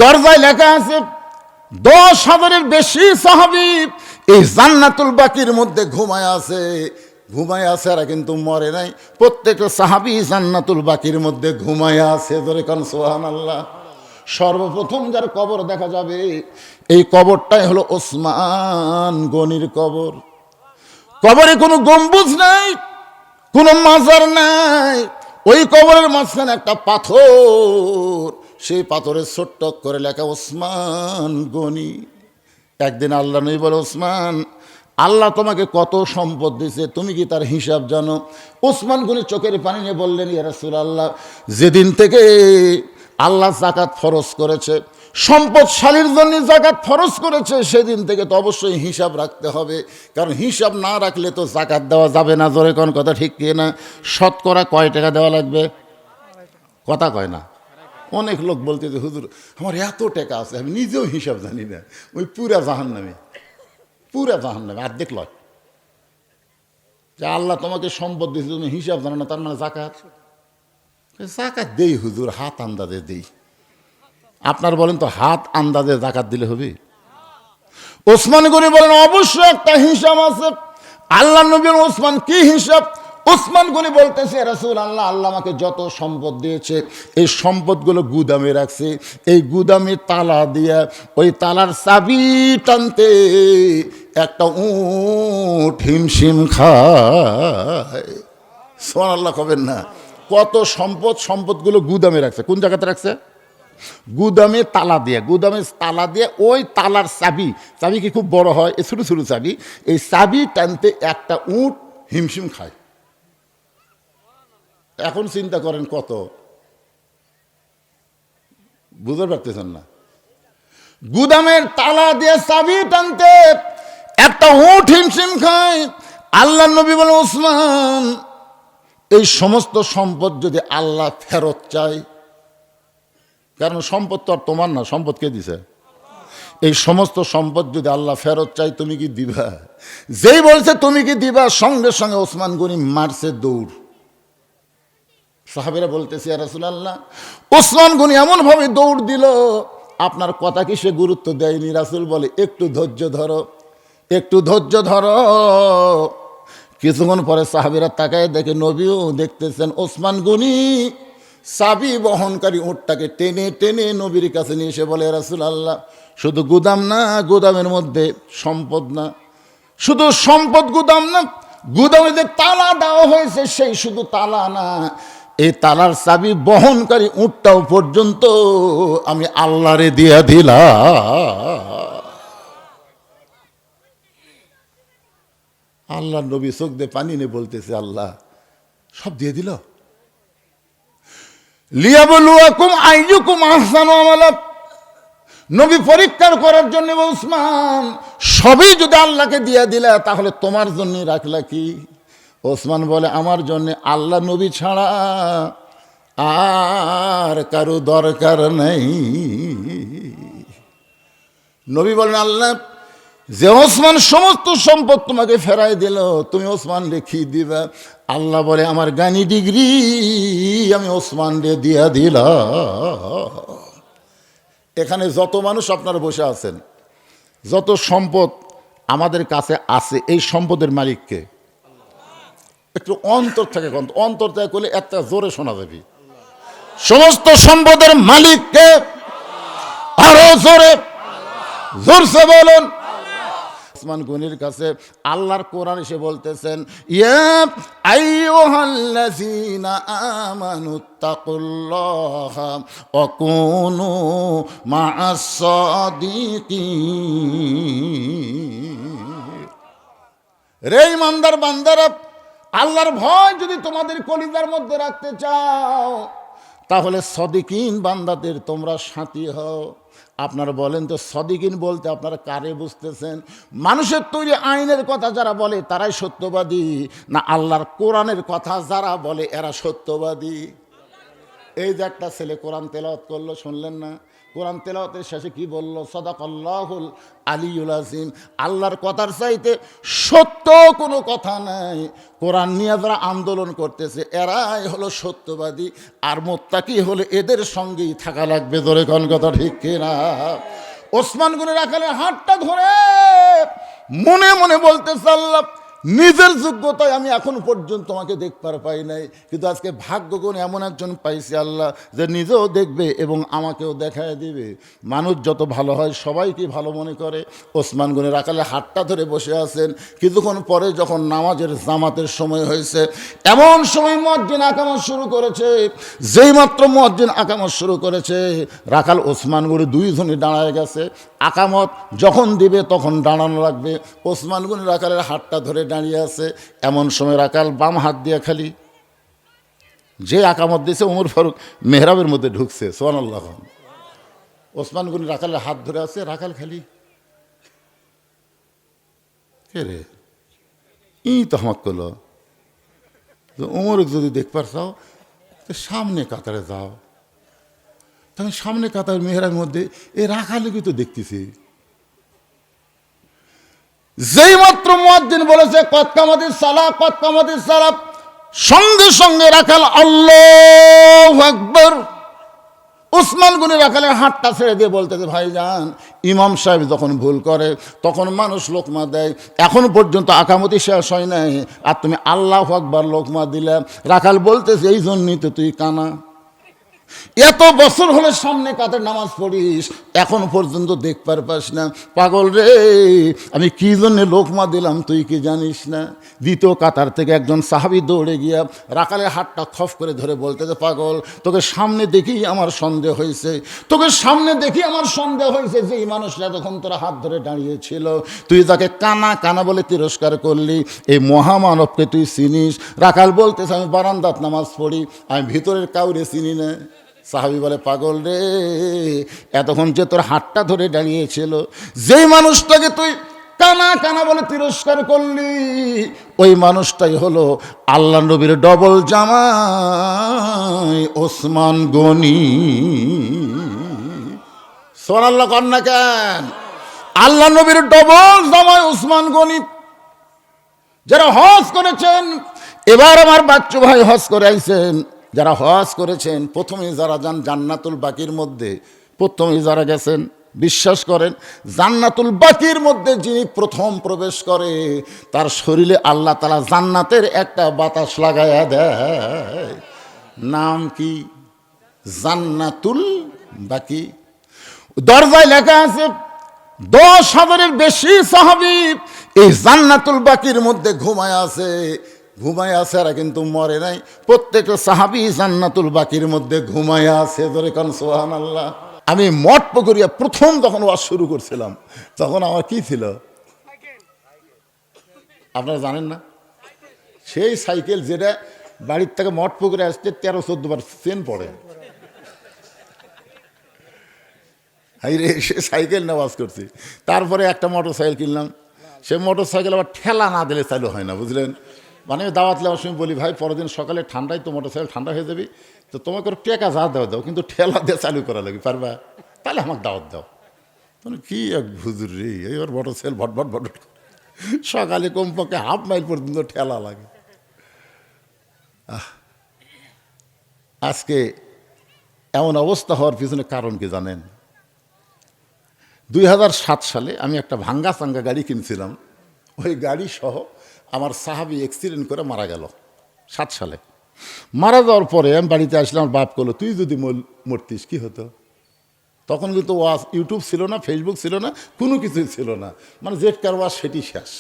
দরজায় লেখা আছে 10,000-এর বেশি সাহাবী এই জান্নাতুল বাকির মধ্যে ঘুমায় আছে। এরা কিন্তু মরে নাই, প্রত্যেকটা সাহাবী জান্নাতুল বাকির মধ্যে ঘুমায় আছে। ধরে কান সুবহানাল্লাহ। সর্বপ্রথম যার কবর দেখা যাবে এই কবরটাই হলো ওসমান গনির কবর। কবরে কোনো গম্বুজ নাই, কোনো মাজার নাই, ওই কবরের মাঝখানে একটা পাথর, সেই পাথরের ছোট্ট করে লেখা ওসমান গনি। একদিন আল্লাহ নবী বলে, ওসমান, আল্লাহ তোমাকে কত সম্পদ দিয়েছে, তুমি কি তার হিসাব জানো? ওসমান গনি চোখের পানি নিয়ে বললেন, ইয়া রাসূলুল্লাহ, যেদিন থেকে আল্লাহ যাকাত ফরজ করেছে, সম্পদশালীর জন্য যাকাত ফরজ করেছে, সেদিন থেকে তো অবশ্যই হিসাব রাখতে হবে, কারণ হিসাব না রাখলে তো যাকাত দেওয়া যাবে না। জোরে কোন কথা ঠিক কি না? শতকরা কয় টাকা দেওয়া লাগবে? কথা কয় না। অনেক লোক বলতে যে হুজুর আমার এত টাকা আছে, আমি নিজেও হিসাব জানি না। ওই পুরা জাহান্নামে অর্ধেক লয়। যে আল্লাহ তোমাকে সম্পদ দিয়েছে, তুমি হিসাব জানো না, তার মানে যাকাত দেই হুজুর, হাত আন্দাজে দেই। আপনার বলেন তো হাত আন্দাজে যাকাত দিলে হবে? ওসমান গনি বলেন অবশ্যই একটা হিসাব আছে। আল্লাহ নবী বলেন, ওসমান কি হিসাব? ওসমান গনি বলতেছে, রাসূলুল্লাহ, আল্লাহ আমাকে যত সম্পদ দিয়েছে এই সম্পদগুলো গুদামে রাখছে, এই গুদামে তালা দিয়া ওই তালার চাবি টানতে একটা উট হিমশিম খায়। সুবহানাল্লাহ কবেন না? কত সম্পদগুলো গুদামে রাখছে। কোন জায়গাতে রাখছে? গুদামে তালা দিয়ে ওই তালার চাবি কি খুব বড় হয়? ছোটো ছোটো চাবি, এই চাবি টানতে একটা উট হিমশিম খায়। এখন চিন্তা করেন কত, বুঝতে পারতেছেন না? গুদামের তালা দিয়ে চাবি টানতে একটা উট হিমশিম খায়। আল্লাহ নবী বলে, ওসমান, এই সমস্ত সম্পদ যদি আল্লাহ ফেরত চায়, কারণ সম্পদ তো আর তোমার না, সম্পদ কে দিছে? এই সমস্ত সম্পদ যদি আল্লাহ ফেরত চাই, তুমি কি দিবা? যেই বলছে তুমি কি দিবা, সঙ্গে সঙ্গে ওসমান গনি মারছে দৌড়। সাহাবীরা বলতেছে, ইয়া রাসূলুল্লাহ, ওসমান গনি এমন ভাবে দৌড় দিল, আপনার কথা কি সে গুরুত্ব দেয়নি? রাসূল বলে, একটু ধৈর্য ধরো। কিছুক্ষণ পরে সাহাবীরা তাকায় দেখে, নবীও দেখতেছেন ওসমান গনি চাবি বহনকারী উটটাকে টেনে টেনে নবীর কাছে নিয়ে এসে বলে, রাসূলুল্লাহ, শুধু গুদাম না, গুদামের মধ্যে সম্পদ না, শুধু সম্পদ গুদাম না, গুদামে যে তালা দেওয়া হয়েছে সেই শুধু তালা না, এই তালার চাবি বহনকারী উটটাও পর্যন্ত আমি আল্লাহরে দিয়া দিলাম। আল্লাহ নবী চোখ দিয়ে পানি নিয়ে বলতেছে, আল্লাহ সব দিয়ে দিল। লিয়াবলুয়াকুম আইয়ুকুম আহসানু আমালা, নবী পরীক্ষা করার জন্য, ওসমান সবই যদি আল্লাহকে দিয়ে দিলা, তাহলে তোমার জন্য রাখলা কি? ওসমান বলে, আমার জন্য আল্লাহ নবী ছাড়া আর কারো দরকার নেই। নবী বলেন, আল্লাহ যে ওসমান সমস্ত সম্পদ তোমাকে ফেরাই দিল, তুমি ওসমান রেখে দিবা? আল্লাহ বলে, আমার জ্ঞানী ডিগ্রি আমি ওসমান রে দিয়া দিলাম। এখানে যত মানুষ আপনারা বসে আছেন, যত সম্পদ আমাদের কাছে আছে, এই সম্পদের মালিককে একটু অন্তর থেকে করলে একটা জোরে শোনা যাবে। সমস্ত সম্পদের মালিককে আরো জোরসে বলুন। ওসমান গনির কাছে আল্লাহর কোরআন এসে বলতেছেন, ইয়া আইয়ুহাল্লাযীনা আমানুত্তাকুল্লাহা ওয়া কুনু মা'আস সাদিকিন। রে ইমানদার বান্দারা, আল্লাহর ভয় যদি তোমাদের কলিজার মধ্যে রাখতে চাও, তাহলে সদিকিন বান্দাদের তোমরা সাথী হও। আপনারা বলেন তো, সদিকিন বলতে আপনারা কারে বুঝতেছেন? মানুষের তৈরি আইনের কথা যারা বলে তারাই সত্যবাদী, না আল্লাহর কোরআনের কথা যারা বলে এরা সত্যবাদী? এই যে একটা ছেলে কোরআন তেলাওয়াত করলো, শুনলেন না? কোরআন তেলাওয়াতের শেষে কি বলল? সাদাকাল্লাহুল আলিয়ুল আযীম। আল্লাহর কথার চাইতে সত্য কোনো কথা নাই। কোরআন নিয়ে যারা আন্দোলন করতেছে এরাই হলো সত্যবাদী, আর মুত্তাকি হলে এদের সঙ্গেই থাকা লাগবে। ধরে কোন কথা ঠিক কিনা? ওসমান গনি রাখালের হাতটা ধরে মনে মনে বলতেছে, আল্লাহ, নিজের যোগ্যতায় আমি এখন পর্যন্ত তোমাকে দেখবার পাই নাই, কিন্তু আজকে ভাগ্যগুণ এমন একজন পাইছি আল্লাহ যে নিজেও দেখবে এবং আমাকেও দেখায় দিবে। মানুষ যত ভালো হয় সবাইকে ভালো মনে করে। ওসমান গনি রাখালে হাতটা ধরে বসে আছেন। কিছুক্ষণ পরে যখন নামাজের জামাতের সময় হয়েছে, এমন সময় মুয়াজ্জিন আকামত শুরু করেছে। যেই মাত্র মুয়াজ্জিন আকামত শুরু করেছে, রাখাল ওসমান গনি দুইজনে দাঁড়ায় গেছে। আকামত যখন দিবে তখন দাঁড়ানো লাগবে। ওসমান গনি রাখালের হাতটা ধরে দাঁড়িয়ে আছে। এমন সময় রাখাল বাম হাত দিয়ে খালি যে আকামত দিয়েছে ওমর ফারুক মেহরাবের মধ্যে ঢুকছে। সুবহানাল্লাহ। ওসমান গনি রাখালের হাত ধরে আছে। রাখাল খালি কে রে ই তো হামাক করলো। ওমর যদি দেখবার চাও তো সামনে কাতারে যাও। তখন সামনে কাতার মেহরাবের মধ্যে এ রাখালকে তো দেখতেছি। যেই মাত্র মুয়াজ্জিন বলেছে কদ কামাতিস সালাহ, কদ কামাতিস সালাহ, সঙ্গে সঙ্গে রাখাল আল্লাহু আকবার। ওসমান গনি রাখালের হাতটা ছেড়ে দিয়ে বলতেছে, ভাইজান, ইমাম সাহেব যখন ভুল করে তখন মানুষ লোকমা দেয়, এখন পর্যন্ত আকামতি শেষ হয় নাই, আর তুমি আল্লাহু আকবার লোকমা দিলে। রাখাল বলতেছে, এই জন্যই তো তুই কানা। এত বছর হলে সামনে কাতার নামাজ পড়িস, এখন পর্যন্ত দেখবার পাস না। পাগল রে, আমি কি জন্য লোকমা দিলাম তুই কি জানিস না? দ্বিতীয় কাতার থেকে একজন সাহাবী দৌড়ে গিয়া রাখালের হাতটা খফ করে ধরে বলতেছে, পাগল, তোকে সামনে দেখেই আমার সন্দেহ হয়েছে, তোকে সামনে দেখেই আমার সন্দেহ হয়েছে যে এই মানুষরা যখন তোরা হাত ধরে দাঁড়িয়েছিল, তুই যাকে কানা কানা বলে তিরস্কার করলি, এই মহামানবকে তুই চিনিস? রাখাল বলতেছে, আমি বারান্দাত নামাজ পড়ি, আমি ভিতরের কাউরে চিনি না। সাহাবী বলে, পাগল রে, এতক্ষণ যে তোর হাতটা ধরে দাঁড়িয়েছিল, যেই মানুষটাকে তুই কানা কানা বলে তিরস্কার করলি, ওই মানুষটাই হলো আল্লাহ নবীর ডবল জামাই ওসমান গনি। সুবহানাল্লাহ কন্যা কেন? আল্লাহ নবীর ডবল জামাই ওসমান গনি। যারা হজ করেছেন, এবার আমার বাচ্চু ভাই হজ করে আইছেন, যারা হজ করেছেন, প্রথমে যারা যান জান্নাতুল বাকির মধ্যে, প্রথমে যারা গেছেন, বিশ্বাস করেন জান্নাতুল বাকির মধ্যে যিনি প্রথম প্রবেশ করে তার শরীরে আল্লাহ তাআলা জান্নাতের একটা বাতাস লাগায়া দেয়। নাম কি? জান্নাতুল বাকি। দরজায় লেখা আছে 10,000-এর বেশি সাহাবী এই জান্নাতুল বাকির মধ্যে ঘুমায় আছে। ঘুমায় আছে, এরা কিন্তু মরে নাই। প্রত্যেকটা সাহাবী জান্নাতুল বাকির মধ্যে ঘুমায় আছে। ধরে কান সুবহানাল্লাহ। আমি মঠ পুকুরিয়া প্রথম যখন ওয়াজ শুরু করছিলাম, তখন আমার কি ছিল আপনারা জানেন না? সেই সাইকেল যেটা বাড়ির থেকে মঠ পুকুরে আসতে 13-14 বার চেন পড়ে। হাই রে, সে সাইকেল নিয়ে ওয়াজ করছি। তারপরে একটা মোটর সাইকেল কিনলাম। সে মোটর সাইকেল আবার ঠেলা না দিলে চালু হয় না, বুঝলেন? মানে দাওয়াত নেওয়ার সময় বলি, ভাই পরের দিন সকালে ঠান্ডায় তো মোটর সাইকেল ঠান্ডা হয়ে যাবে, তো তোমাকে টেকা যা দেওয়া দাও, কিন্তু ঠেলা দিয়ে চালু করা লাগবে, পারবা? তাহলে আমাকে দাওয়াত দাও। মানে কি এক হুজুর রে, এবার মোটর সাইকেল ভটভট ভটভট সকালে কমপক্ষে হাফ মাইল পর্যন্ত ঠেলা লাগে। আজকে এমন অবস্থা হওয়ার পিছনে কারণ কি জানেন? 2007 সালে আমি একটা ভাঙ্গা চাঙ্গা গাড়ি কিনছিলাম। ওই গাড়ি সহ আমার সাহাবী অ্যাক্সিডেন্ট করে মারা গেল 7 সালে। মারা যাওয়ার পরে আমি বাড়িতে আসলাম, বাপ করলো, তুই যদি মরতিস কি হতো? তখন কিন্তু ওয়াজ ইউটিউব ছিল না, ফেসবুক ছিল না, কোনো কিছুই ছিল না, মানে জেট কার ওয়াজ সেটি শেষ।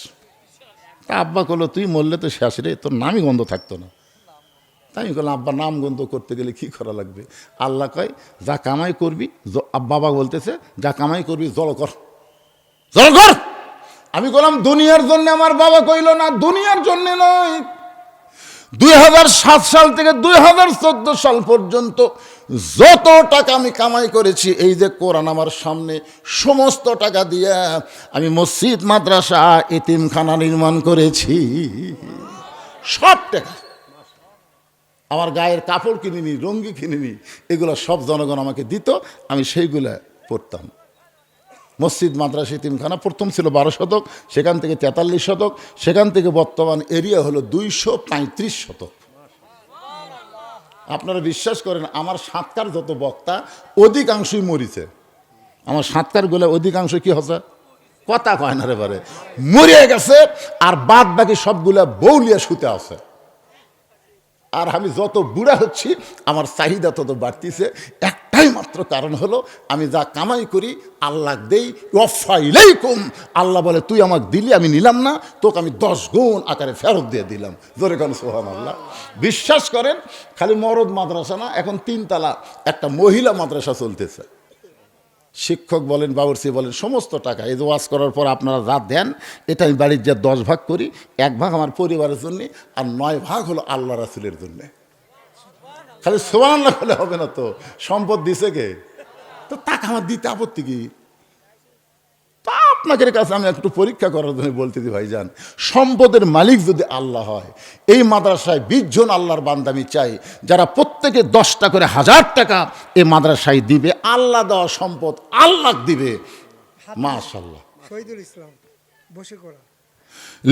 তা আব্বা করলো, তুই মরলে তো শেষ রে, তোর নামই গন্ধ থাকতো না। তাই আমি বললাম, আব্বা নাম গন্ধ করতে গেলে কি করা লাগবে? আল্লাহ কয়, যা কামাই করবি, বাবা বলতেছে যা কামাই করবি জড়ো কর, জড়ো কর। আমি বললাম, দুনিয়ার জন্য? আমার বাবা কইল, না, দুনিয়ার জন্য নয়। 2007 সাল থেকে 2014 সাল পর্যন্ত যত টাকা আমি কামাই করেছি, এই যে কোরআন আমার সামনে, সমস্ত টাকা দিয়ে আমি মসজিদ, মাদ্রাসা, এতিমখানা নির্মাণ করেছি। সব টাকা। আমার গায়ের কাপড় কিনিনি, রঙ্গি কিনিনি, এগুলো সব জনগণ আমাকে দিত, আমি সেইগুলো পড়তাম। মসজিদ মাদ্রাসা ইতিমখানা প্রথম ছিল 12 শতক, সেখান থেকে 43 শতক, সেখান থেকে বর্তমান এরিয়া হলো 235 শতক। আপনারা বিশ্বাস করেন আমার সাতকার যত বক্তা অধিকাংশই মরিছে, আমার সাতকারগুলো অধিকাংশ কি হচ্ছে, কথা কয় না রে বারে, মরিয়ে গেছে, আর বাদ বাকি সবগুলা বউলিয়া শুতে আছে। আর আমি যত বুড়া হচ্ছি আমার চাহিদা তত বাড়তিছে, একটাই মাত্র কারণ হলো আমি যা কামাই করি আল্লাহ দেই, ওয়াফাইলাইকুম, আল্লাহ বলে তুই আমাকে দিলি আমি নিলাম না, তোকে আমি 10 গুণ আকারে ফেরত দিয়ে দিলাম। জোরে কোন সুবহানাল্লাহ। বিশ্বাস করেন খালি মরদ মাদ্রাসা না, এখন 3 তলা একটা মহিলা মাদ্রাসা চলতেছে। শিক্ষক বলেন, বাবুর্চি বলেন, সমস্ত টাকা এই যে ওয়াজ করার পর আপনারা যা দেন এটা আমি বাড়ির যে 10 ভাগ করি, 1 ভাগ আমার পরিবারের জন্য, আর 9 ভাগ হলো আল্লাহ রাসূলের জন্য। খালি সুবহানাল্লাহ বলে হবে না তো, সম্পদ দিছে কে? তো টাকা আমার দিতে আপত্তি কি? তা আপনাদের কাছে আমি একটু পরীক্ষা করার জন্য বলতে দিই ভাইজান, সম্পদের মালিক যদি আল্লাহ হয়, এই মাদ্রাসায় 20 জন আল্লাহর বান্দা আমি চাই যারা প্রত্যেকে 10টা করে 1000 টাকা এই মাদ্রাসায় দিবে, আল্লাহ দেওয়া সম্পদ আল্লাহ দিবে। মাশাআল্লাহ। শহীদুল ইসলাম বসে করা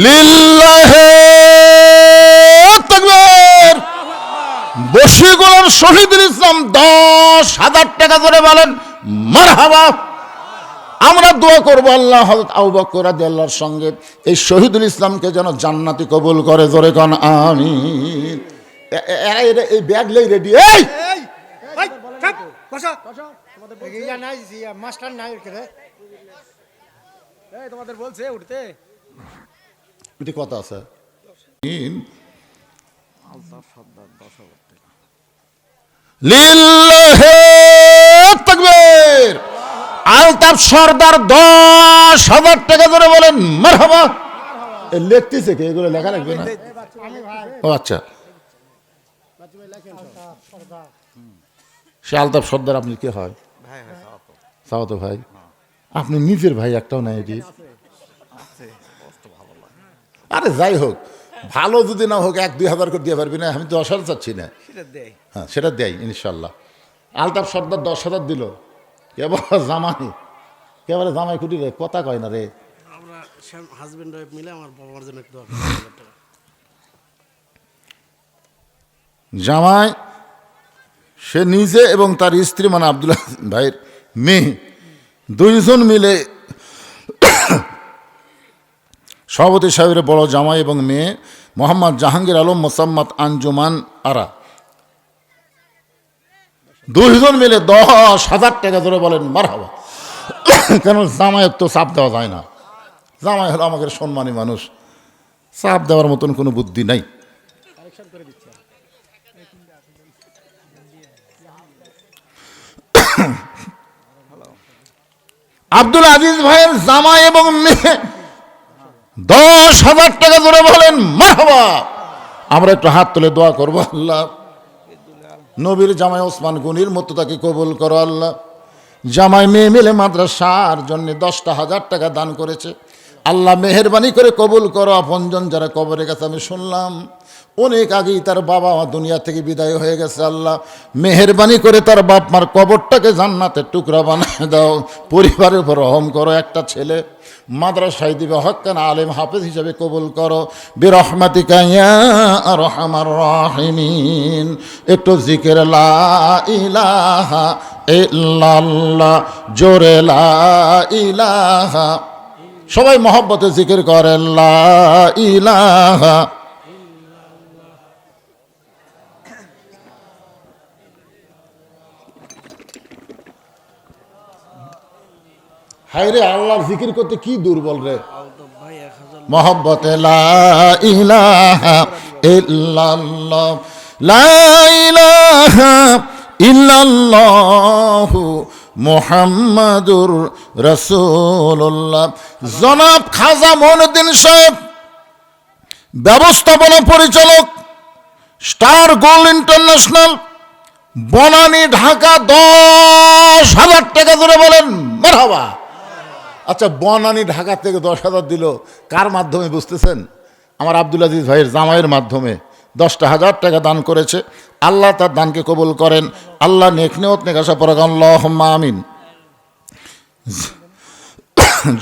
লিল্লাহি তাকবীর। বশিগোলার শহীদুল ইসলাম 10,000 টাকা করে বলেন মারহাবা। আমরা দোয়া করবো আল্লাহ হযরত আবু বকর রাদিয়াল্লাহুর সঙ্গে এই শহীদুল ইসলামকে যেন জান্নাতি কবুল করে। জোরে কোন আমিন। এই ব্যাগ লই রেডি। এই বসা ইয়া নাই, মাস্টার নাই রে, এই তোমাদের বলছে উঠতে, এটি কথা আছে। লিল্লাহি তাকবীর। আলতাফ সর্দার 10,000 টাকা ধরে বলেন মারহাবা। লিখতেছে কে? এগুলো লেখা লাগবে না? ও আচ্ছা, সে আলতাফ সর্দার। আপনি কে হয়? সাওতো ভাই। আপনি নিজের ভাই একটাও নাই এটি? আরে যাই হোক, ভালো যদি না হোক 1-2 হাজার করে দিয়ে পারবি না? আমি তো 10,000 চাচ্ছি না। হ্যাঁ সেটা দেয় ইনশাল্লাহ। আলতাফ সর্দার 10,000 দিল। কেবল জামাই, কেবল জামাই খুঁটি রে, কথা কয় না রে। আমরা হাজবেন্ড ওয়াইফ মিলে আমার বাবার জন্য একটু জামাই সে নিজে এবং তার স্ত্রী মানে আব্দুল্লাহ ভাইয়ের মেয়ে, 2 জন মিলে সভাপতি সাহেবের বড় জামাই এবং মেয়ে মোহাম্মদ জাহাঙ্গীর আলম মোসাম্মদ আঞ্জুমান আরা, 2 জন মিলে 10,000 টাকা ধরে বলেন মারহাবা। কেন জামাইয়ের তো চাপ দেওয়া যায় না, জামাই হলো আমাদের সম্মানী মানুষ, চাপ দেওয়ার মতন কোনো বুদ্ধি নাই। আব্দুল আজিজ ভাইয়ের জামাই এবং মেয়ে 10,000 টাকা ধরে বলেন মারহাবা। আমরা একটু হাত তুলে দোয়া করবো, আল্লাহ নবীর জামাই ওসমান গনির মতো তাকে কবুল করো আল্লাহ। জামাই মেয়ে মিলে মাদ্রাসার জন্য 10,000 টাকা দান করেছে, আল্লাহ মেহেরবানি করে কবুল করো। আপনজন যারা কবরে গেছে আমি শুনলাম অনেক আগেই তার বাবা দুনিয়া থেকে বিদায় হয়ে গেছে, আল্লাহ মেহেরবানি করে তার বাপ মার কবরটাকে জান্নাতের টুকরা বানিয়ে দাও। পরিবারের উপর রহম করো। একটা ছেলে মাদ্রাসায় দিবে, হক্কান আলেম হাফেজ হিসেবে কবুল করো বিরহমাতিকা ইয়া আরহামার রাহিমিন। একটু জিকির লা ইলাহা ইল্লাল্লাহ, জোরে লা ইলাহা। সবাই মহব্বতে জিকির করেন লা ইলাহা। হায়রে আল্লাহর জিকির করতে কি দুর্বল রে। মহব্বতে লা ইলাহা ইল্লাল্লাহ, লা ইলাহা ইল্লাল্লাহু মুহাম্মাদুর রাসূলুল্লাহ। জনাব খাজা মঈনুদ্দিন সাহেব, ব্যবস্থাপনা পরিচালক, star gold international, Banani Dhaka, 10,000 টাকা ধরে বলেন মারহাবা। আচ্ছা, বনানী ঢাকা থেকে 10,000 দিল কার মাধ্যমে বুঝতেছেন? আমার আব্দুল আজিজ ভাইয়ের জামাইয়ের মাধ্যমে 10,000 টাকা দান করেছে। আল্লাহ তার দানকে কবুল করেন। আল্লাহ নেক নিয়ত নেক আশা পড়া আল্লাহুম্মা আমিন।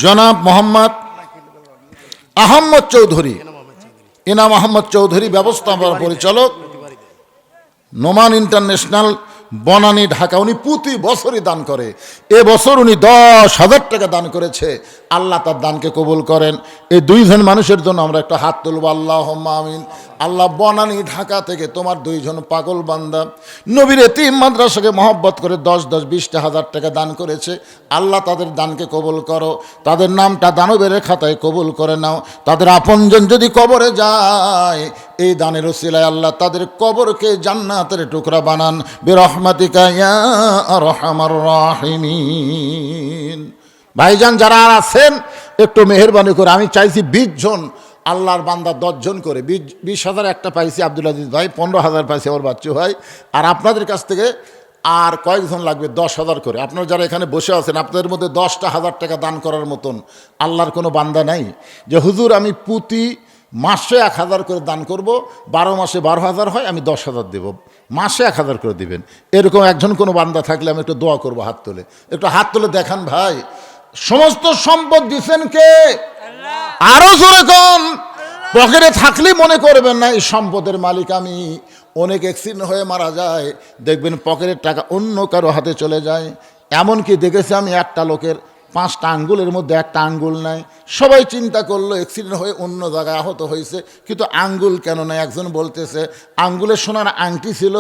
জনাব মোহাম্মদ আহমদ চৌধুরী, ইনাম আহমদ চৌধুরী ব্যবস্থাপনা পরিচালক, নোমান ইন্টারন্যাশনাল, বনানী, ঢাকা। উনি প্রতি বছরই দান করে। এবছর উনি 10,000 টাকা দান করেছে। আল্লাহ তার দানকে কবুল করেন। এই দুইজন মানুষের জন্য আমরা একটা হাত তুলব, আল্লাহুম্মা আমিন। আল্লাহ বনানী, ঢাকা থেকে তোমার দুইজন পাগল বান্দা নবীর এতিম মাদ্রাসাকে মহব্বত করে 10-10, 20,000 টাকা দান করেছে। আল্লাহ তাদের দানকে কবুল করো। তাদের নামটা দানবের খাতায় কবুল করে নাও। তাদের আপনজন যদি কবরে যায়, এই দানের উসিলায় আল্লাহ তাদের কবরকে জান্নাতের টুকরা বানান বিরহমাতিকা ইয়া আরহামার রাহিমিন। ভাইজান যারা আছেন একটু মেহেরবানি করে, আমি চাইছি 20 জন আল্লাহর বান্দা 10 জন করে, 20,000 একটা পাইছি আব্দুল আজিজ ভাই, 15,000 পাইছি আমার বাচ্চু ভাই। আর আপনাদের কাছ থেকে আর কয়েকজন লাগবে 10,000 করে। আপনারা যারা এখানে বসে আছেন, আপনাদের মধ্যে 10,000 টাকা দান করার মতন আল্লাহর কোনো বান্দা নাই যে হুজুর আমি প্রতি মাসে 1,000 করে দান করব, 12 মাসে 12,000 হয়, আমি 10,000 দেব, মাসে 1,000 করে দিবেন। এরকম একজন কোনো বান্দা থাকলে আমি একটু দোয়া করব। হাত তুলে, একটু হাত তুলে দেখান ভাই। সমস্ত সম্পদ দিচ্ছেন কে? আরো জোরে কোন। পকেটে থাকলে মনে করবেন না এই সম্পদের মালিক আমি। অনেক অ্যাক্সিডেন্ট হয়ে মারা যায়, দেখবেন পকেটের টাকা অন্য কারো হাতে চলে যায়। এমনকি দেখেছি আমি একটা লোকের 5টা আঙ্গুলের মধ্যে একটা আঙ্গুল নাই। সবাই চিন্তা করলো অ্যাক্সিডেন্ট হয়ে অন্য জায়গায় আহত হয়েছে, কিন্তু আঙ্গুল কেন নাই? একজন বলতেছে আঙ্গুলের সোনার আংটি ছিল,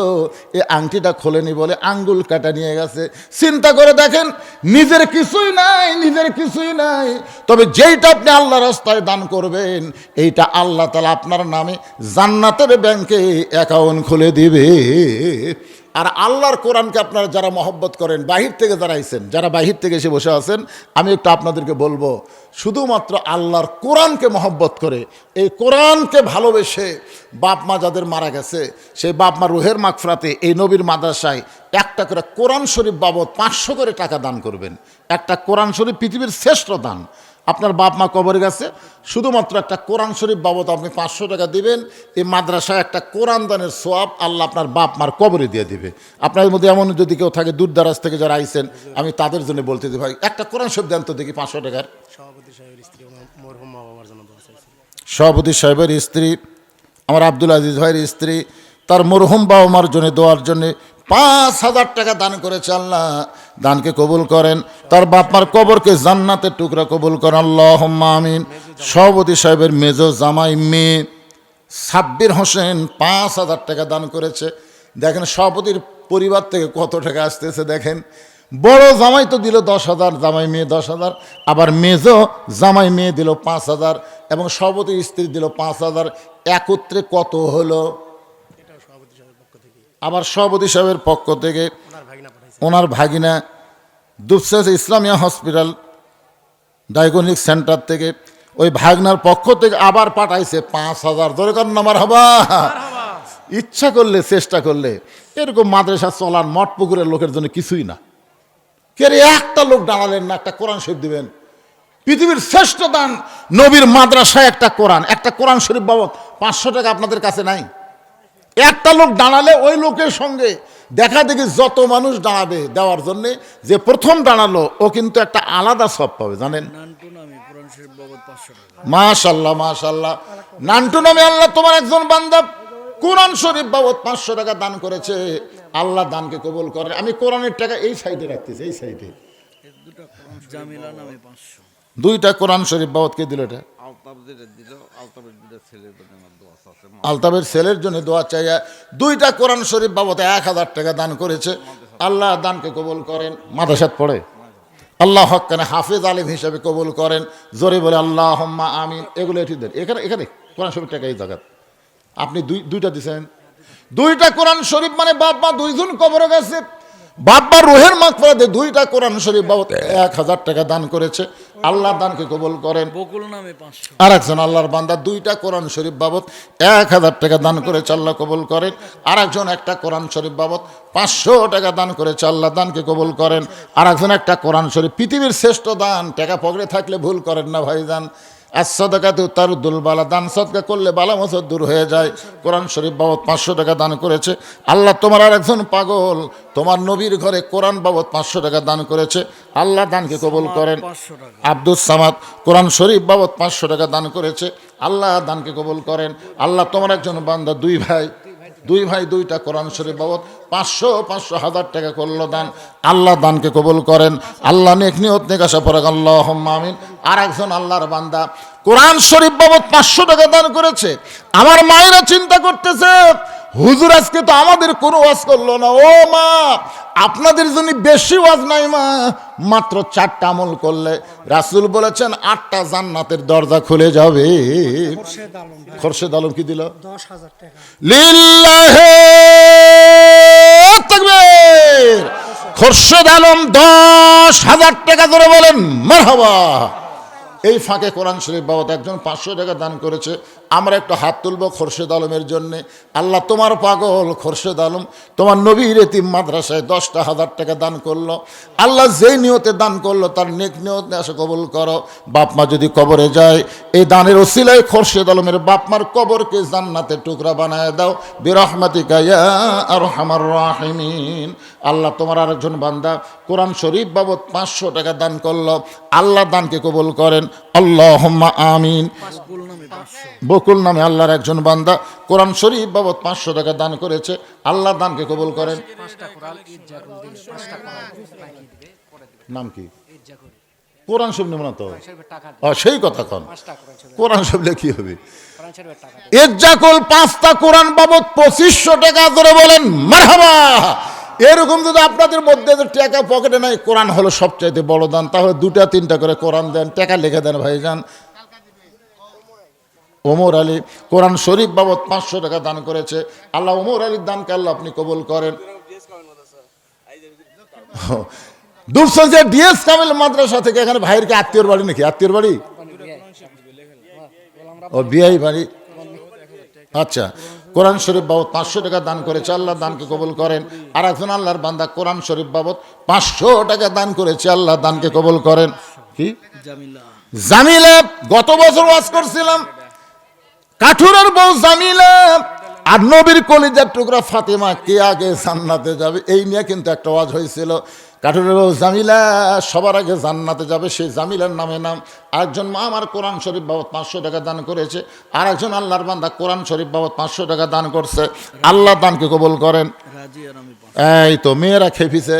এই আংটিটা খোলেনি বলে আঙ্গুল কাটা নিয়ে গেছে। চিন্তা করে দেখেন, নিজের কিছুই নাই, নিজের কিছুই নাই। তবে যেইটা আপনি আল্লাহ রাস্তায় দান করবেন, এইটা আল্লাহ তাআলা আপনার নামে জান্নাতের ব্যাংকে অ্যাকাউন্ট খুলে দিবে। আর আল্লাহর কোরআনকে আপনারা যারা মহব্বত করেন, বাহির থেকে যারা আইছেন, যারা বাহির থেকে এসে বসে আছেন, আমি একটু আপনাদেরকে বলবো, শুধুমাত্র আল্লাহর কোরআনকে মহব্বত করে, এই কোরআনকে ভালোবেসে বাপ মা যাদের মারা গেছে, সেই বাপ মা রুহের মাগফিরাতে এই নবীর মাদ্রাসায় একটা করে কোরআন শরীফ বাবদ 500 করে টাকা দান করবেন। একটা কোরআন শরীফ পৃথিবীর শ্রেষ্ঠ দান। আপনার বাপ মা কবরে গেছে, শুধুমাত্র একটা কোরআন শরীফ বাবদ আপনি 500 টাকা দিবেন। এই মাদ্রাসায় একটা কোরআন দানের সোয়াব আল্লাহ আপনার বাপ মার কবরে দিয়ে দিবে। আপনাদের মধ্যে এমন যদি কেউ থাকে দূর দারাজ থেকে যারা আইছেন, আমি তাদের জন্য বলতে দিই, ভাই একটা কোরআন শরীফ দেন তো দেখি 500 টাকার। সভাপতি সাহেবের স্ত্রী মরহুম মা বাবার জন্য দোয়া চাইছি। সভাপতি সাহেবের স্ত্রী, আমার আব্দুল আজিজ ভাইয়ের স্ত্রী, তার মরহুম বাবা মার জন্য দোয়ার জন্যে 5,000 টাকা দান করেছে। আল্লাহ দানকে কবুল করেন, তার বাপমার কবরকে জান্নাতের টুকরা কবুল করেন, আল্লাহুম্মা আমিন। সভাপতি সাহেবের মেজো জামাই মেয়ে সাব্বির হোসেন 5,000 টাকা দান করেছে। দেখেন সভাপতির পরিবার থেকে কত টাকা আসতেছে দেখেন। বড় জামাই তো দিল 10,000, জামাই মেয়ে 10,000, আবার মেজো জামাই মেয়ে দিল 5,000 এবং সভাপতির স্ত্রী দিল 5,000। একত্রে কত হলো? আবার সভাপতি সাহেবের পক্ষ থেকে ওনার ভাগিনা দুপসাস ইসলামিয়া হসপিটাল ডায়াগনস্টিক সেন্টার থেকে ওই ভাগনার পক্ষ থেকে আবার পাঠাইছে 5,000। দরকার নামার হবা, ইচ্ছা করলে চেষ্টা করলে এরকম মাদ্রাসা চলার মঠ পুকুরের লোকের জন্য কিছুই না। কে রে একটা লোক দাঁড়ালেন না একটা কোরআন শরীফ দিবেন? পৃথিবীর শ্রেষ্ঠ দান নবীর মাদ্রাসায় একটা কোরআন শরীফ বাবদ 500 টাকা আপনাদের কাছে নাই? একটা লোক দাঁড়ালে ওই লোকের সঙ্গে দেখা দেখি যত মানুষ দাঁড়াবে দেওয়ার জন্য, যে প্রথম দাঁড়ালো ও কিন্তু একটা আলাদা সব পাবে, জানেন? মাশাল্লাহ মাশাল্লাহ। নান্টু নামে আল্লাহ তোমার একজন বান্দা কোরআন শরীফ বাবদ 500 টাকা দান করেছে। আল্লাহ দানকে কবুল করে। আমি কোরআনের টাকা এই সাইডে রাখতেছি, এই সাইডে। দুইটা কোরআন শরীফ বাবদ কে দিল? এটা আলতাবের ছেলের জন্য দোয়া চাইয়া 2টা কোরআন শরীফ বাবদ 1,000 টাকা দান করেছে। আল্লাহ দানকে কবুল করেন। মাদ্রাসাত পড়ে, আল্লাহ হক্কানে হাফেজ আলিম হিসাবে কবুল করেন। জোরে বলে আল্লাহুম্মা আমিন। এগুলো এটিদের এখানে কোরআন শরীফ টাকা এই জায়গাত আপনি দুইটা দিচ্ছেন। 2টা কোরআন শরীফ মানে বাপ মা 2 জন কবরে গেছে, বাপ মা রুহের মাগফিরাতে 2টা কোরআন শরীফ বাবদ 1,000 টাকা দান করেছে। আল্লাহ দানকে কবুল করেন। আর একজন আল্লাহর বান্দা 2টা কোরআন শরীফ বাবদ 1,000 টাকা দান করেছে, আল্লাহ কবুল করেন। আর একজন একটা কোরআন শরীফ বাবদ 500 টাকা দান করেছে, আল্লাহ দানকে কবুল করেন। আর একজন একটা কোরআন শরীফ, পৃথিবীর শ্রেষ্ঠ দান। টাকা পকেটে থাকলে ভুল করেন না ভাইজান। as-সাদাকাতু তারুদ্দুল বালা, দান সদকা করলে বালা মুসিবত দূর হয়ে যায়। কোরআন শরীফ বাবদ 500 টাকা দান করেছে। আল্লাহ তোমার আর একজন পাগল তোমার নবীর ঘরে কোরআন বাবদ 500 টাকা দান করেছে। আল্লাহ দানকে কবুল করেন। আব্দুস সামাদ কোরআন শরীফ বাবদ 500 টাকা দান করেছে। আল্লাহ দানকে কবুল করেন। আল্লাহ তোমার একজন বান্দা দুই ভাই দুইটা কোরআন শরীফ বাবদ 500 হাজার টাকা করলো দান। আল্লাহ দানকে কবুল করেন। আল্লাহ নেক নিয়ত নেক আশা পড়া আল্লাহুম্মা আমিন। আর একজন আল্লাহর বান্দা কোরআন শরীফ বাবদ 500 টাকা দান করেছে। আমার মায়েরা চিন্তা করতেছে, হুজুর আজকে তো আমাদের কোনো ওয়াজ করলো না। ও মা, আপনাদের জন্য বেশি ওয়াজ নাই মা, মাত্র 4টা আমল করলে রাসূল বলেছেন 8টা জান্নাতের দরজা খুলে যাবে। খোরশেদ আলম কি দিল? 10,000 টাকা। লিল্লাহি তাকবীর। খোরশেদ আলম 10,000 টাকা ধরে বলেন মারহাবা। এই ফাঁকে কোরআন শরীফ বাবদ একজন 500 টাকা দান করেছে। আমরা একটু হাত তুলব খোরশেদ আলমের জন্যে। আল্লাহ তোমার পাগল খোরশেদ আলম তোমার নবীর এতিম মাদ্রাসায় 10,000 টাকা দান করলো। আল্লাহ যেই নিয়তে দান করলো তার নেক নিয়ত আসে কবুল করো। বাপ মা যদি কবরে যায়, এই দানের ওসিলায় খোরশেদ আলমের বাপ মার কবরকে জান্নাতের টুকরা বানায় দাও বিরহমাতিকা ইয়া আরহামার রাহিমিন। আল্লাহ তোমার আরেকজন বান্দা কোরআন শরীফ বাবদ 500 টাকা দান করলো। আল্লাহ দানকে কবুল করেন আল্লাহুম্মা আমিন। বকুল নামে আল্লাহর একজন বান্দা কোরআন শরীফ বাবদ 500 টাকা দান করেছে। আল্লাহ দানকে কবুল করেন। নাম কি? কোরআন শরীফ নেব না তো? সেই কথা কন, কোরআন শরীফ কি হবে? ইজ্জাকুল 5টা কোরআন বাবদ 2500 টাকা ধরে বলেন মারহাবা। এরকম যদি আপনাদের মধ্যে টাকা পকেটে নাই, কোরআন হলো সবচাইতে বড় দান, তাহলে 2টা-3টা করে কোরআন দেন, টাকা লিখে দেন ভাইজান। ওমর আলী কোরআন শরীফ বাবদ 500 টাকা দান করেছে। আল্লাহ ওমর আলীর দানকে আল্লাহ আপনি কবুল করেন। দূরসল যে ডিএস কামিল মাদ্রাসা থেকে এখানে ভাইয়ের কি আত্মীয়র বাড়ি নাকি? আত্মীয়র বাড়ি? ও বিআই বাড়ি। আচ্ছা, কোরআন শরীফ বাবদ 500 টাকা দান করেছে। আল্লাহ দানকে কবুল করেন। আর একজন আল্লাহর বান্দা কোরআন শরীফ বাবদ 500 টাকা দান করেছে। আল্লাহ দানকে কবুল করেন। কি? জামিলা। গত বছর ওয়াজ করছিলাম, কাঠুরের বউ জামিলা আর নবীর কলিজার টুকরা ফাতেমা কে আগে জান্নাতে যাবে, এই নিয়ে কিন্তু একটা ওয়াজ হয়েছিল। কাঠুরের বউ জামিলা সবার আগে জান্নাতে যাবে, সেই জামিলার নামে নাম। আরেকজন মা আমার কোরআন শরীফ বাবদ 500 টাকা দান করেছে। আর একজন আল্লাহর বান্দা কোরআন শরীফ বাবদ 500 টাকা দান করছে। আল্লাহ দানকে কবুল করেন। এই তো মেয়েরা খেপিছে।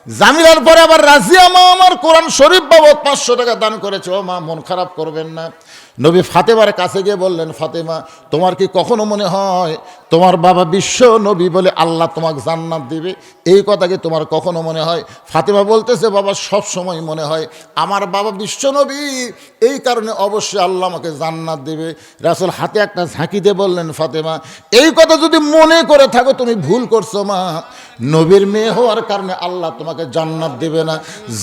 জামিলার পরে আবার রাজিয়া মা আমার কোরআন শরীফ বাবদ 500 টাকা দান করেছে। ও মা, মন খারাপ করবেন না। নবী ফাতেমার কাছে গিয়ে বললেন, ফাতেমা তোমার কি কখনো মনে হয় তোমার বাবা বিশ্ব নবী বলে আল্লাহ তোমাকে জান্নাত দিবে? এই কথা কি তোমার কখনো মনে হয়? ফাতেমা বলতেছে, বাবা সব সময় মনে হয় আমার বাবা বিশ্ব নবী, এই কারণে অবশ্যই আল্লাহ আমাকে জান্নাত দিবে। রাসূল হাতে একটা ঝাঁকি দিয়ে বললেন, ফাতেমা এই কথা যদি মনে করে থাকো তুমি ভুল করছো মা। নবীর মেয়ে হওয়ার কারণে আল্লাহ তোমাকে জান্নাত দেবে না।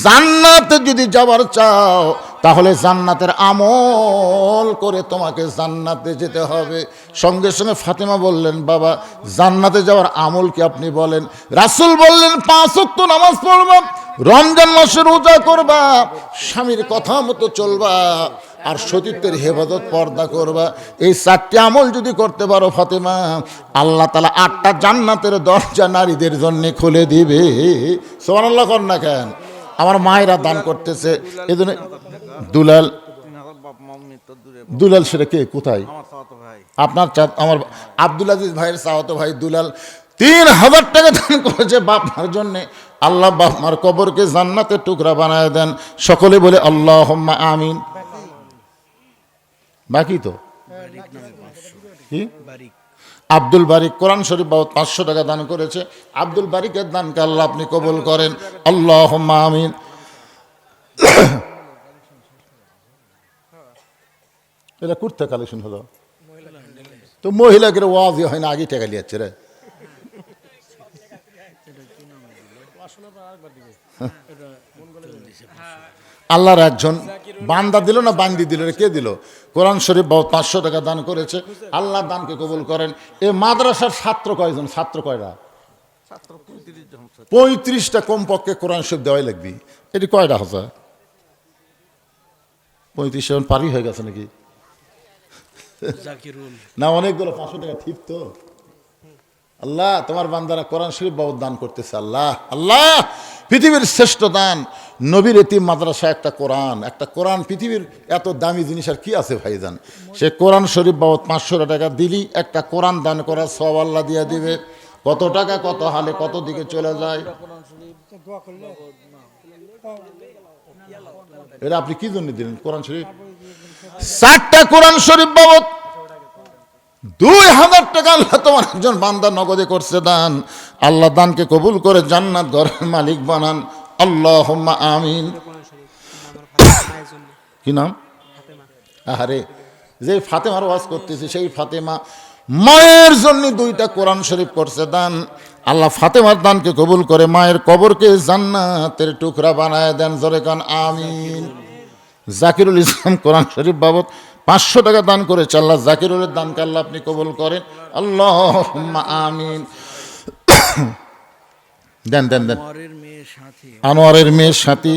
জান্নাতে যদি যাবার চাও তাহলে জান্নাতের আমল করে তোমাকে জান্নাতে যেতে হবে। সঙ্গে সঙ্গে ফাতেমা বললেন, বাবা জান্নাতে যাওয়ার আমল কি আপনি বলেন? রাসূল বললেন, 5 ওয়াক্ত নামাজ পড়বা, রমজান মাসে রোজা করবা, স্বামীর কথা মতো চলবা, আর সতীত্বের হেফাজত পর্দা করবা। এই 4টি আমল যদি করতে পারো ফাতেমা, আল্লাহ তাআলা 8টা জান্নাতের দরজা নারীদের জন্য খুলে দিবে। সুবহানাল্লাহ কর না কেন? আমার মায়েরা দান করতেছে। এজন্য দুলাল সেটা কে, কোথায়? আপনার আমার আব্দুল আজিজ ভাইয়ের চাওয়াতো ভাই দুলাল 3000 টাকা দান করেছে বাপ মার জন্যে। আল্লাহ বাপ মার কবরকে জান্নাতের টুকরা বানায় দেন। সকলে বলে আল্লাহুম্মা আমিন। বাকি তো কি? আব্দুল বারিক কোরআন শরীফ বাবদ 500 টাকা দান করেছে। আব্দুল বারিকের দানকে আল্লাহ আপনি কবুল করেন। আল্লাহুম্মা আমিন। এটা কুর্তা কালেকশন হলো তো মহিলাকে ওয়াজই হয় না, আগে টাকা লিয়াচ্ছে রে। আল্লাহর একজন বান্দা দিল না বান্দি দিল, কে দিল? কোরআন শরীফ বাবদ 500 টাকা দান করেছে। আল্লাহ দানকে কবুল করেন। এই মাদ্রাসার ছাত্র কয়জন? ছাত্র কয়টা? 35টা কমপক্ষে কোরআন শরীফ দেওয়াই লাগবে। এটি কয়টা হাজার? 35 পারি হয়ে গেছে নাকি? জাকিরুল না অনেকগুলো 500 টাকা ঠিক তো। আল্লাহ তোমার বান্দারা কোরআন শরীফ বাবদ দান করতেছে। আল্লাহ আল্লাহ পৃথিবীর শ্রেষ্ঠ দান নবীর এতিম মাদ্রাসা, একটা কোরআন পৃথিবীর এত দামি জিনিস আর কি আছে ভাইজান? সে কোরআন শরীফ বাবদ 500 টাকা দিলি একটা কোরআন দান করার সওয়াব আল্লাহ দিয়ে দিবে। কত টাকা কত হালে কত দিকে চলে যায়। দোয়া করলে এটা আপনি কি জন্য দিলেন কোরআন শরীফ? 4টা কোরআন শরীফ বাবদ 2000 টাকা আল্লাহ তোমার একজন বান্দা নগদে করছে দান। আল্লাহ দানকে কবুল করে জান্নাত ঘরের মালিক বানান। আল্লাহুম্মা আমিন। কি নাম? আরে যে ফাতেমার ওয়াজ করতেছে সেই ফাতেমা মায়ের জন্য 2টা কোরআন শরীফ করছে দান। আল্লাহ ফাতেমার দানকে কবুল করে মায়ের কবরকে জান্নাতের টুকরা বানায় দেন। জোরে কান আমিন। জাকিরুল ইসলাম কোরআন শরীফ বাবদ 500 টাকা দান করেছে। আল্লাহ জাকিরুলের দানকে আল্লাহ আপনি কবুল করেন। আল্লাহুম্মা আমিন। দেন দেন দেন। আনোয়ারের মেয়ের সাথী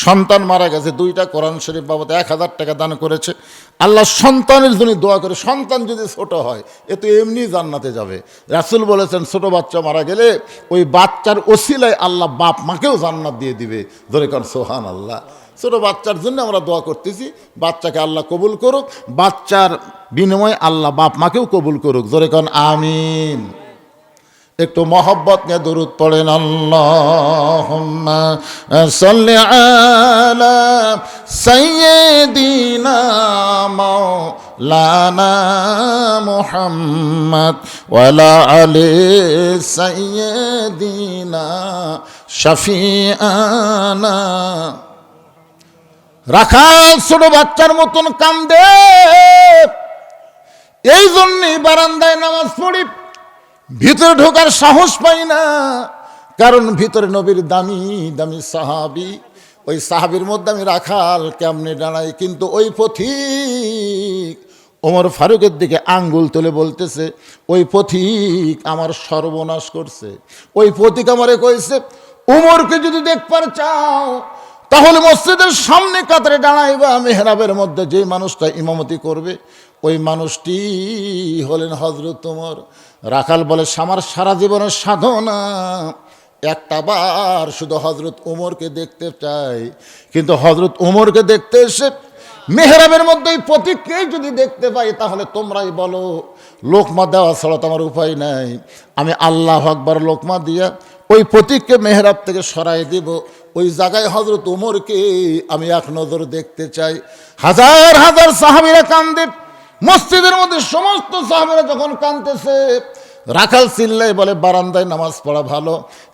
সন্তান মারা গেছে, 2টা কোরআন শরীফ বাবদ 1000 টাকা দান করেছে। আল্লাহ সন্তানের জন্য দোয়া করে, সন্তান যদি ছোট হয় এ তো এমনি জান্নাতে যাবে। রাসূল বলেছেন ছোট বাচ্চা মারা গেলে ওই বাচ্চার ওসিলায় আল্লাহ বাপ মাকেও জান্নাত দিয়ে দিবে। ধরে কারণ সুবহানাল্লাহ। ছোট বাচ্চার জন্য আমরা দোয়া করতেছি, বাচ্চাকে আল্লাহ কবুল করুক, বাচ্চার বিনিময়ে আল্লাহ বাপ মাকেও কবুল করুক। জোরে কান আমিন। একটু মহব্বত নিয়ে দরুদ পড়েন। আল্লাহুম্মা সাল্লি আলা সাইয়্যিদিনা মাওলানা মুহাম্মদ ওয়া আলা আলি সাইয়্যিদিনা শাফিআনা। রাখাল ছোট বাচ্চার মতন কান্দে, এই জন্যই বারান্দায় নামাজ পড়ি, ভিতরে ঢোকার সাহস পাই না। কারণ ভিতরে নবীর দামি দামি সাহাবী, ওই সাহাবীর মধ্যে আমি রাখাল কেমনে দাঁড়াই। কিন্তু ওই পথিক ওমর ফারুকের দিকে আঙ্গুল তুলে বলতেছে, ওই পথিক আমার সর্বনাশ করছে। ওই পথিক আমারে কইছে, ওমরকে যদি দেখবার চাও তাহলে মসজিদের সামনে কাতারে দাঁড়াইবা, মেহরাবের মধ্যে যে মানুষটা ইমামতি করবে ওই মানুষটি হলেন হযরত ওমর। রাখাল বলে, আমার সারা জীবনের সাধনা একটা বার শুধু হযরত ওমরকে দেখতে চাই। কিন্তু হযরত ওমরকে দেখতে এসে মেহরাবের মধ্যে এই পথিককে যদি দেখতে পাই তাহলে তোমরাই বলো, লোকমা দেওয়া ছাড়া তো আমার উপায় নাই। আমি আল্লাহু আকবার লোকমা দিয়া ওই পথিককে মেহরাব থেকে সরাই দিব। ওই জায়গায় হযরত ওমরকে আমি এক নজর দেখতে চাই। হাজার হাজার সাহাবীরা কান্দে মসজিদের মধ্যে, সমস্ত সাহাবীরা যখন কাঁদতেছে রাখাল চিল্লাই বলে, বারান্দায় নামাজ পড়া ভালো,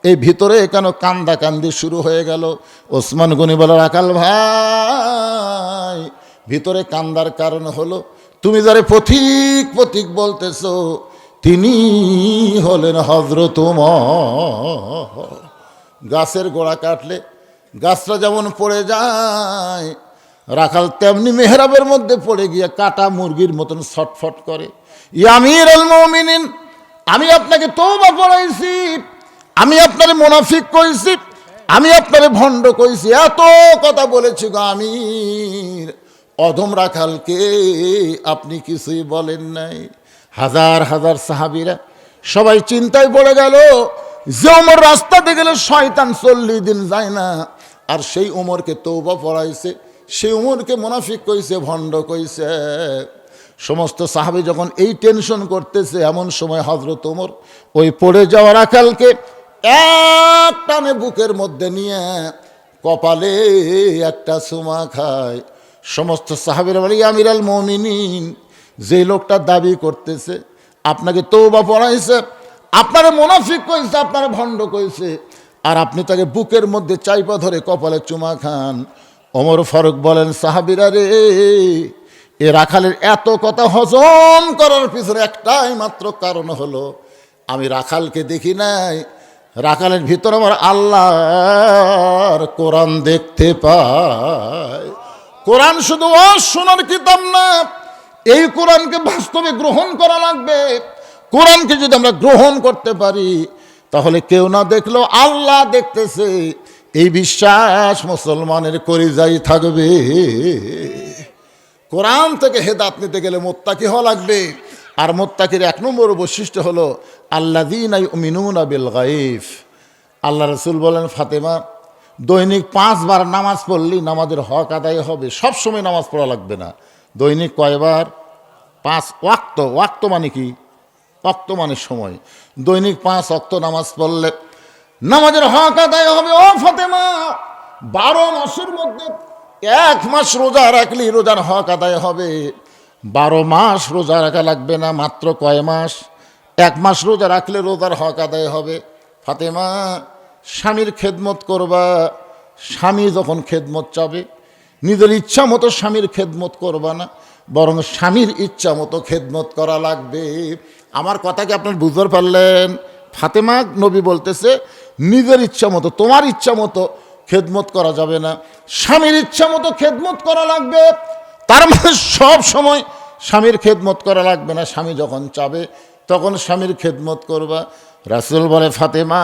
এই ভিতরে কেন কান্দা কান্দি শুরু হয়ে গেল? ওসমান গনি বলে, রাখাল ভাই ভিতরে কান্দার কারণ হলো তুমি যারে পথিক পথিক বলতেছো তিনি হলেন হযরত ওমর। গাছের গোড়া কাটলে গাছটা যেমন পড়ে যায়, রাখাল তেমনি মেহরাবের মধ্যে পড়ে গিয়ে কাটা মুরগির মতন ছটফট করে। ইয়া আমিরুল মুমিনিন, আমি আপনাকে তওবা পড়াইছি, আমি আপনারে মুনাফিক কইছি, আমি আপনারে ভণ্ড কইছি, এত কথা বলেছি গো আমির, অধম রাখালকে আপনি কিছুই বলেন নাই। হাজার হাজার সাহাবীরা সবাই চিন্তায় পড়ে গেল যে ওমর রাস্তাতে গেলে শয়তান 40 দিন যায় না, আর সেই ওমরকে তওবা পড়াইছে, সেই ওমরকে মুনাফিক কইছে, ভণ্ড কইছে। সমস্ত সাহাবী যখন এই টেনশন করতেছে, এমন সময় হযরত ওমর ওই পড়ে যাওয়া রাখালকে এক টানে বুকের মধ্যে নিয়ে কপালে একটা চুমা খায়। সমস্ত সাহাবীরা বলে, ইয়া আমিরুল মুমিনিন, যে লোকটা দাবি করতেছে আপনাকে তওবা পড়াইছে, আপনারা মুনাফিক কইছে, আপনারা ভণ্ড কইছে, আর আপনি তাকে বুকের মধ্যে চাইপা ধরে কপালে চুমা খান। ওমর ফারুক বলেন, সাহাবীরা রে, এ রাখালের এত কথা হজম করার পিছনে একটাই মাত্র কারণ হলো, আমি রাখালকে দেখি নাই, রাখালের ভিতর আমার আল্লাহর কোরআন দেখতে পাই। কোরআন শুধু শোনার কিতাব না, এই কোরআনকে বাস্তবে গ্রহণ করা লাগবে। কোরআনকে যদি আমরা গ্রহণ করতে পারি তাহলে কেউ না দেখলেও আল্লাহ দেখতেছে, এই বিশ্বাস মুসলমানের কলিজায় থাকবে। কোরআন থেকে হেদাত নিতে গেলে মোত্তাকি হওয়া লাগবে। আর মোত্তাকির 1 নম্বর বৈশিষ্ট্য হলো আল্লাযীনা ইউমিনুনা বিল গায়ব। আল্লাহ রাসূল বলেন, ফাতেমা দৈনিক 5 বার নামাজ পড়লেই নামাজের হক আদায় হবে। সব সময় নামাজ পড়া লাগবে না। দৈনিক কয়বার? 5 ওয়াক্ত। ওয়াক্ত মানে কি? ওয়াক্ত মানে সময়। দৈনিক 5 ওয়াক্ত নামাজ পড়লে নামাজের হক আদায় হবে। ও ফাতেমা, 12 মাসের মধ্যে 1 মাস রোজা রাখলেই রোজার হক আদায় হবে। 12 মাস রোজা রাখা লাগবে না, মাত্র কয় মাস? 1 মাস রোজা রাখলে রোজার হক আদায় হবে। ফাতেমা, স্বামীর খেদমত করবা। স্বামী যখন খেদমত চাবে, নিজের ইচ্ছা মতো স্বামীর খেদমত করবা না, বরং স্বামীর ইচ্ছা মতো খেদমত করা লাগবে। আমার কথা কি আপনার বুঝতে পারলেন? ফাতেমা নবী বলতেছে নিজের ইচ্ছা মতো, তোমার ইচ্ছা মতো খেদমত করা যাবে না, স্বামীর ইচ্ছা মতো খেদমত করা লাগবে। তার মানে সব সময় স্বামীর খেদমত করা লাগবে না। স্বামী যখন চাবে তখন স্বামীর খেদমত করবা। রাসূল বলে, ফাতেমা,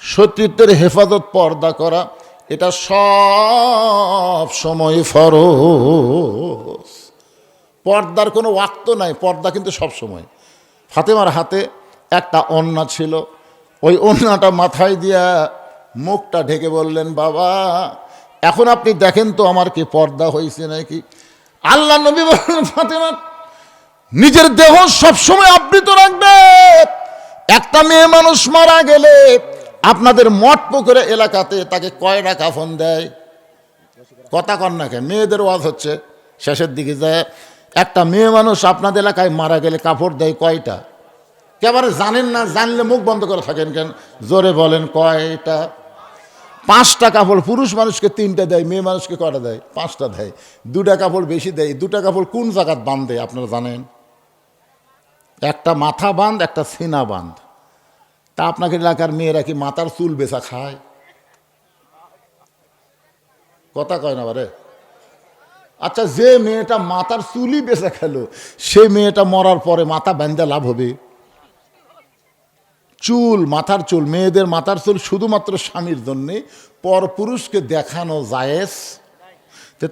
সতীত্বের হেফাজত, পর্দা করা, এটা সব সময় ফরজ। পর্দার কোনো ওয়াক্ত নাই, পর্দা কিন্তু সব সময়। ফাতেমার হাতে একটা ওড়না ছিল, ওই ওড়নাটা মাথায় দিয়া মুখটা ঢেকে বললেন, বাবা এখন আপনি দেখেন তো আমার কি পর্দা হয়েছে নাকি। আল্লাহ নবী বললেন, ফাতেমা নিজের দেহ সবসময় আবৃত রাখবে। একটা মেয়ে মানুষ মারা গেলে আপনাদের মঠ পুকুরে এলাকাতে তাকে কয়টা কাফন দেয়? কথা কন না কেন? মেয়েদের ওয়াজ হচ্ছে শেষের দিকে যায়। একটা মেয়ে মানুষ আপনাদের এলাকায় মারা গেলে কাপড় দেয় কয়টা? একেবারে জানেন না, জানলে মুখ বন্ধ করে থাকেন কেন? জোরে বলেন, কয়টা? 5টা কাপড়। পুরুষ মানুষকে 3টা দেয়, মেয়ে মানুষকে কয়টা দেয়? 5টা দেয়। 2টা কাপড় বেশি দেয়। 2টা কাপড় কোন জায়গায় বাঁধে আপনারা জানেন? একটা মাথা বাঁধ, একটা সিনা বাঁধ। তা আপনাকে এলাকার মেয়েরা কি মাথার চুল বেচা খায়? কথা কয় না বারে। আচ্ছা, যে মেয়েটা মাথার চুলই বেচা খেলো, সেই মেয়েটা মরার পরে মাথা বাঁধা লাভ হবে? চুল, মাথার চুল, মেয়েদের মাথার চুল শুধুমাত্র স্বামীর জন্যে, পর পুরুষকে দেখানো জায়েজ।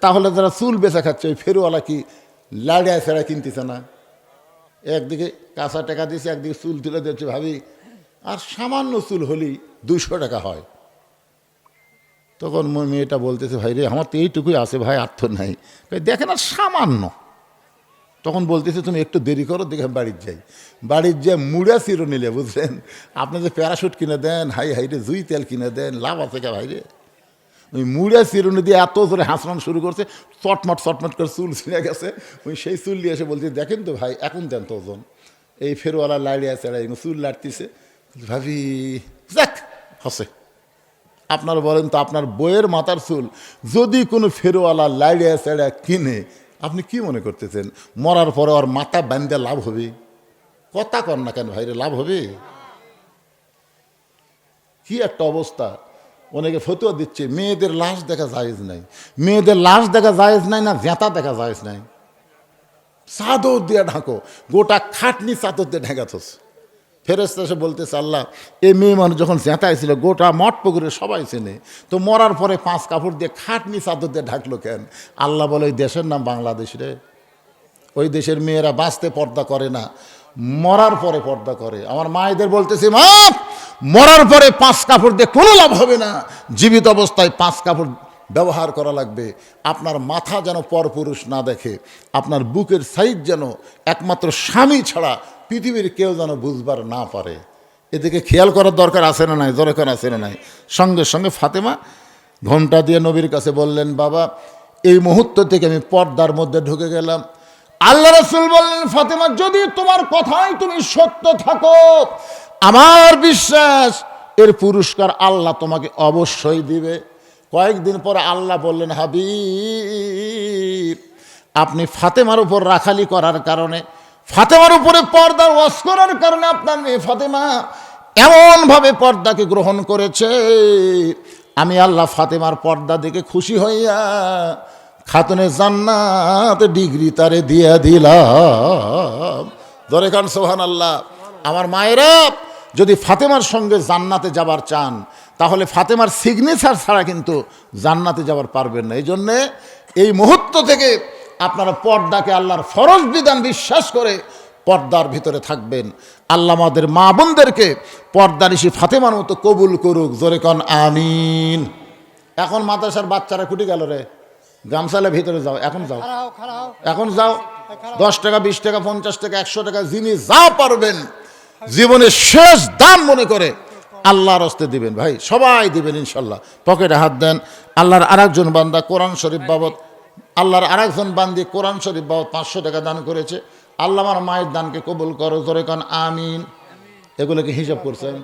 তাহলে যারা চুল বেচা খাচ্ছে, ওই ফেরুওয়ালা কি লাড়িয়া ফেরা কিনতেছে না? একদিকে কাঁচা টাকা দিয়েছে, একদিকে চুল তুলে দিচ্ছে। ভাবি, আর সামান্য চুল হলেই 200 টাকা হয়। তখন মেয়েটা বলতেছে, ভাই রে, আমার তো এইটুকুই আছে ভাই, আর তো নাই। দেখেন আর সামান্য। তখন বলতেছে, তুমি একটু দেরি করো, দেখে বাড়ির যাই। বাড়ির যে মুড়া চিরো নিলে, বুঝলেন, আপনি যে প্যারাশুট কিনে দেন, হাই রে, জুই তেল কিনে দেন, লাভ আছে কে ভাই রে? ওই মুড়া চিরুনি দিয়ে এত জোরে হাসরান শুরু করছে, চটমট চটমট করে চুল ছিঁড়ে গেছে। ওই সেই চুল দিয়ে এসে বলছে, দেখেন তো ভাই, এখন দেন তো ওজন। এই ফেরওয়ালা লাড়িয়া চেড়াই চুল লাড়তিছে। ভাবি, যাক হসে। আপনারা বলেন তো, আপনার বইয়ের মাথার চুল যদি কোনো ফেরওয়ালা লাড়িয়া চেড়া কিনে, আপনি কি মনে করতেছেন মরার পরে ওর মাথা বান্ধে লাভ হবে? কথা কর না কেন ভাইরে, লাভ হবে? কি একটা অবস্থা। অনেকে ফতুয়া দিচ্ছে মেয়েদের লাশ দেখা জায়েজ নাই। মেয়েদের লাশ দেখা জায়েজ নাই না, জেঁতা দেখা জায়েজ নাই। চাদর দিয়ে ঢাকো, গোটা খাটনি চাদর দিয়ে ঢেকাথস। ফেরেশতা এসে বলতেছে, আল্লাহ, এই মেয়ে মানুষ যখন জেঁতাইছিল গোটা মঠ পুকুরে সবাই চেনে, তো মরার পরে 5 কাপড় দিয়ে খাটনি চাদর দিয়ে ঢাকলো কেন? আল্লাহ বলে, ওই দেশের নাম বাংলাদেশ রে। ওই দেশের মেয়েরা বাঁচতে পর্দা করে না, মরার পরে পর্দা করে। আমার মায়েদের বলতেছি, মা, মরার পরে 5 কাপড় দিয়ে কোনো লাভ হবে না, জীবিত অবস্থায় 5 কাপড় ব্যবহার করা লাগবে। আপনার মাথা যেন পরপুরুষ না দেখে, আপনার বুকের সাইজ যেন একমাত্র স্বামী ছাড়া পৃথিবীর কেউ যেন বুঝবার না পারে। এদিকে খেয়াল করার দরকার আছে না নাই? দরকার আছে না নাই? সঙ্গে সঙ্গে ফাতেমা ঘোমটা দিয়ে নবীর কাছে বললেন, বাবা, এই মুহূর্ত থেকে আমি পর্দার মধ্যে ঢুকে গেলাম। আল্লাহ রাসূল বললেন, ফাতেমা, যদি তোমার কথাই তুমি সত্য থাকো, আমার বিশ্বাস এর পুরস্কার আল্লাহ তোমাকে অবশ্যই দিবে। কয়েকদিন পরে আল্লাহ বললেন, হাবিব, আপনি ফাতেমার উপর রাখালি করার কারণে, ফাতেমার উপরে পর্দার ওয়াজ করার কারণে আপনার মেয়ে ফাতেমা এমনভাবে পর্দাকে গ্রহণ করেছে, আমি আল্লাহ ফাতেমার পর্দা দেখে খুশি হইয়া খাতুনে জান্নাত ডিগ্রি তারে দিয়া দিলাম। ধরে খান সুবহানাল্লাহ। আমার মায়েরা, যদি ফাতেমার সঙ্গে জান্নাতে যাবার চান তাহলে ফাতেমার সিগনেচার ছাড়া কিন্তু জান্নাতে যাবার পারবেন না। এই জন্যে এই মুহূর্ত থেকে আপনারা পর্দাকে আল্লাহর ফরজ বিধান বিশ্বাস করে পর্দার ভিতরে থাকবেন। আল্লাহ আমাদের মা বোনদেরকে পর্দানিশি ফাতেমার মতো কবুল করুক, জোরে কন আমিন। এখন মাদ্রাসার বাচ্চারা কুটি গেল রে, গামছালে ভিতরে যাও, এখন যাও, এখন যাও। 10 টাকা 20 টাকা 50 টাকা 100 টাকা যিনি যা পারবেন জীবনের শেষ দান মনে করে আল্লাহর হস্তে দিবেন ভাই, সবাই দিবেন ইনশাল্লাহ। পকেটে হাত দেন। আল্লাহর আরেকজন বান্দা কোরআন শরীফ বাবদ, আল্লাহর আরেকজন বান্দি কোরআন শরীফ বাবদ 500 টাকা দান করেছে। আল্লাহ আমার মায়ের দানকে কবুল করো, জোরে কান আমিন। এগুলোকে হিসাব করছেন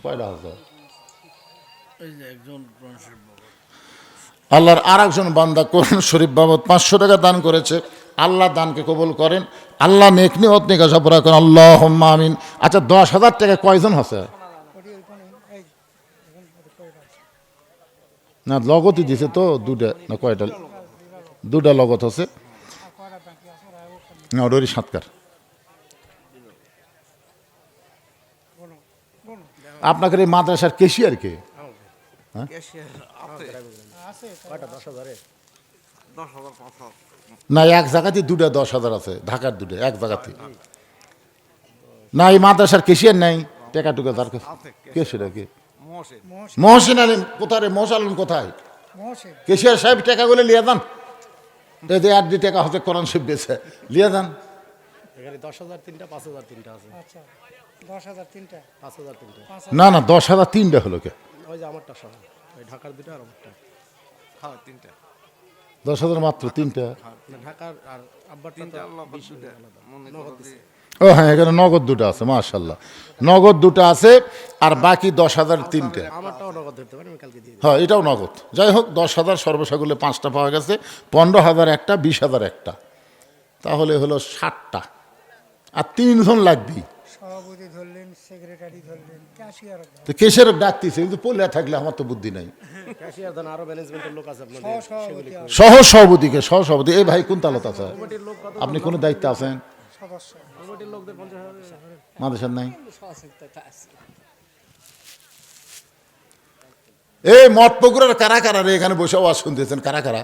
কয়টা হাজার? আল্লাহর আরেকজন বান্দা কোরআন শরীফ বাবদ 500 টাকা দান করেছে। আল্লাহ দানকে কবুল করেন, আল্লাহ নেক নিয়ত নেক আশা পুরা করেন, আল্লাহুম্মা আমিন। আচ্ছা 10,000 টাকা কয়জন আছে? না লগতই দিছে তো দুটা না কয়টা? দুটা লগত আছে না, ওরই সাতকার। আপনাদের এই মাদ্রাসার কেশিয়ার কে? না এক জায়গাতে দুটা 10,000 আছে, ঢাকার দুটো এক জায়গাতে। না এই মাদ্রাসার কেশিয়ার নাই টাকা টুকা তার কাছে? কেশিয়ার কে? মহসিন আলীম কোথায় রে? মহসিন আলীম কোথায়? কেশিয়ার সাহেব টাকাগুলো লিয়ে যান। এই যে 8 টাকা হচ্ছে কোরআন শরীফ বেছে লিয়ে যান। এখানে 10,000 তিনটা, 5,000 তিনটা আছে। আচ্ছা 10,000 তিনটা, 5,000 তিনটা। না না 10,000 3টা হলো কে? ওই যে আমারটা সহ, ওই ঢাকার দুটো আর আমারটা। হ্যাঁ তিনটা। 10,000 মাত্র 3টা? না ঢাকার আর আব্বারটা তো বেশি আলাদা। নগদ দিছে। ও হ্যাঁ এখানে নগদ দুটো আছে, মাশাআল্লাহ নগদ দুটো আছে। আর বাকি 10,000 3টা। আমারটাও নগদ ধরতে পারি, আমি কালকে দিয়ে দিই। হ্যাঁ এটাও নগদ। যাই হোক 10,000 সর্বসাকুল্যে 5টা পাওয়া গেছে, 15,000 একটা, 20,000 একটা, তাহলে হলো 60টা। আর 3 জন লাগবেই। সভাপতি ধরলেন, সেক্রেটারি ধরলেন, ক্যাশিয়ার তো কেসের ডাকতেছে কিন্তু পড়লে থাকলে আমার তো বুদ্ধি নাই। ক্যাশিয়ার দেন, আরো ম্যানেজমেন্টের লোক আছে আপনাদের, সেগুলি করবে। সহ সভাপতিকে, সহ সভাপতি। এই ভাই কোন তালত আছে? আপনি কোন দায়িত্বে আছেন? সদস্য কমিটির লোকদের 50,000 মাদ্রাসার নাই? এই মঠপুকুরের কারা কারা রে এখানে বসে আওয়াজ শুনতেছেন? কারা কারা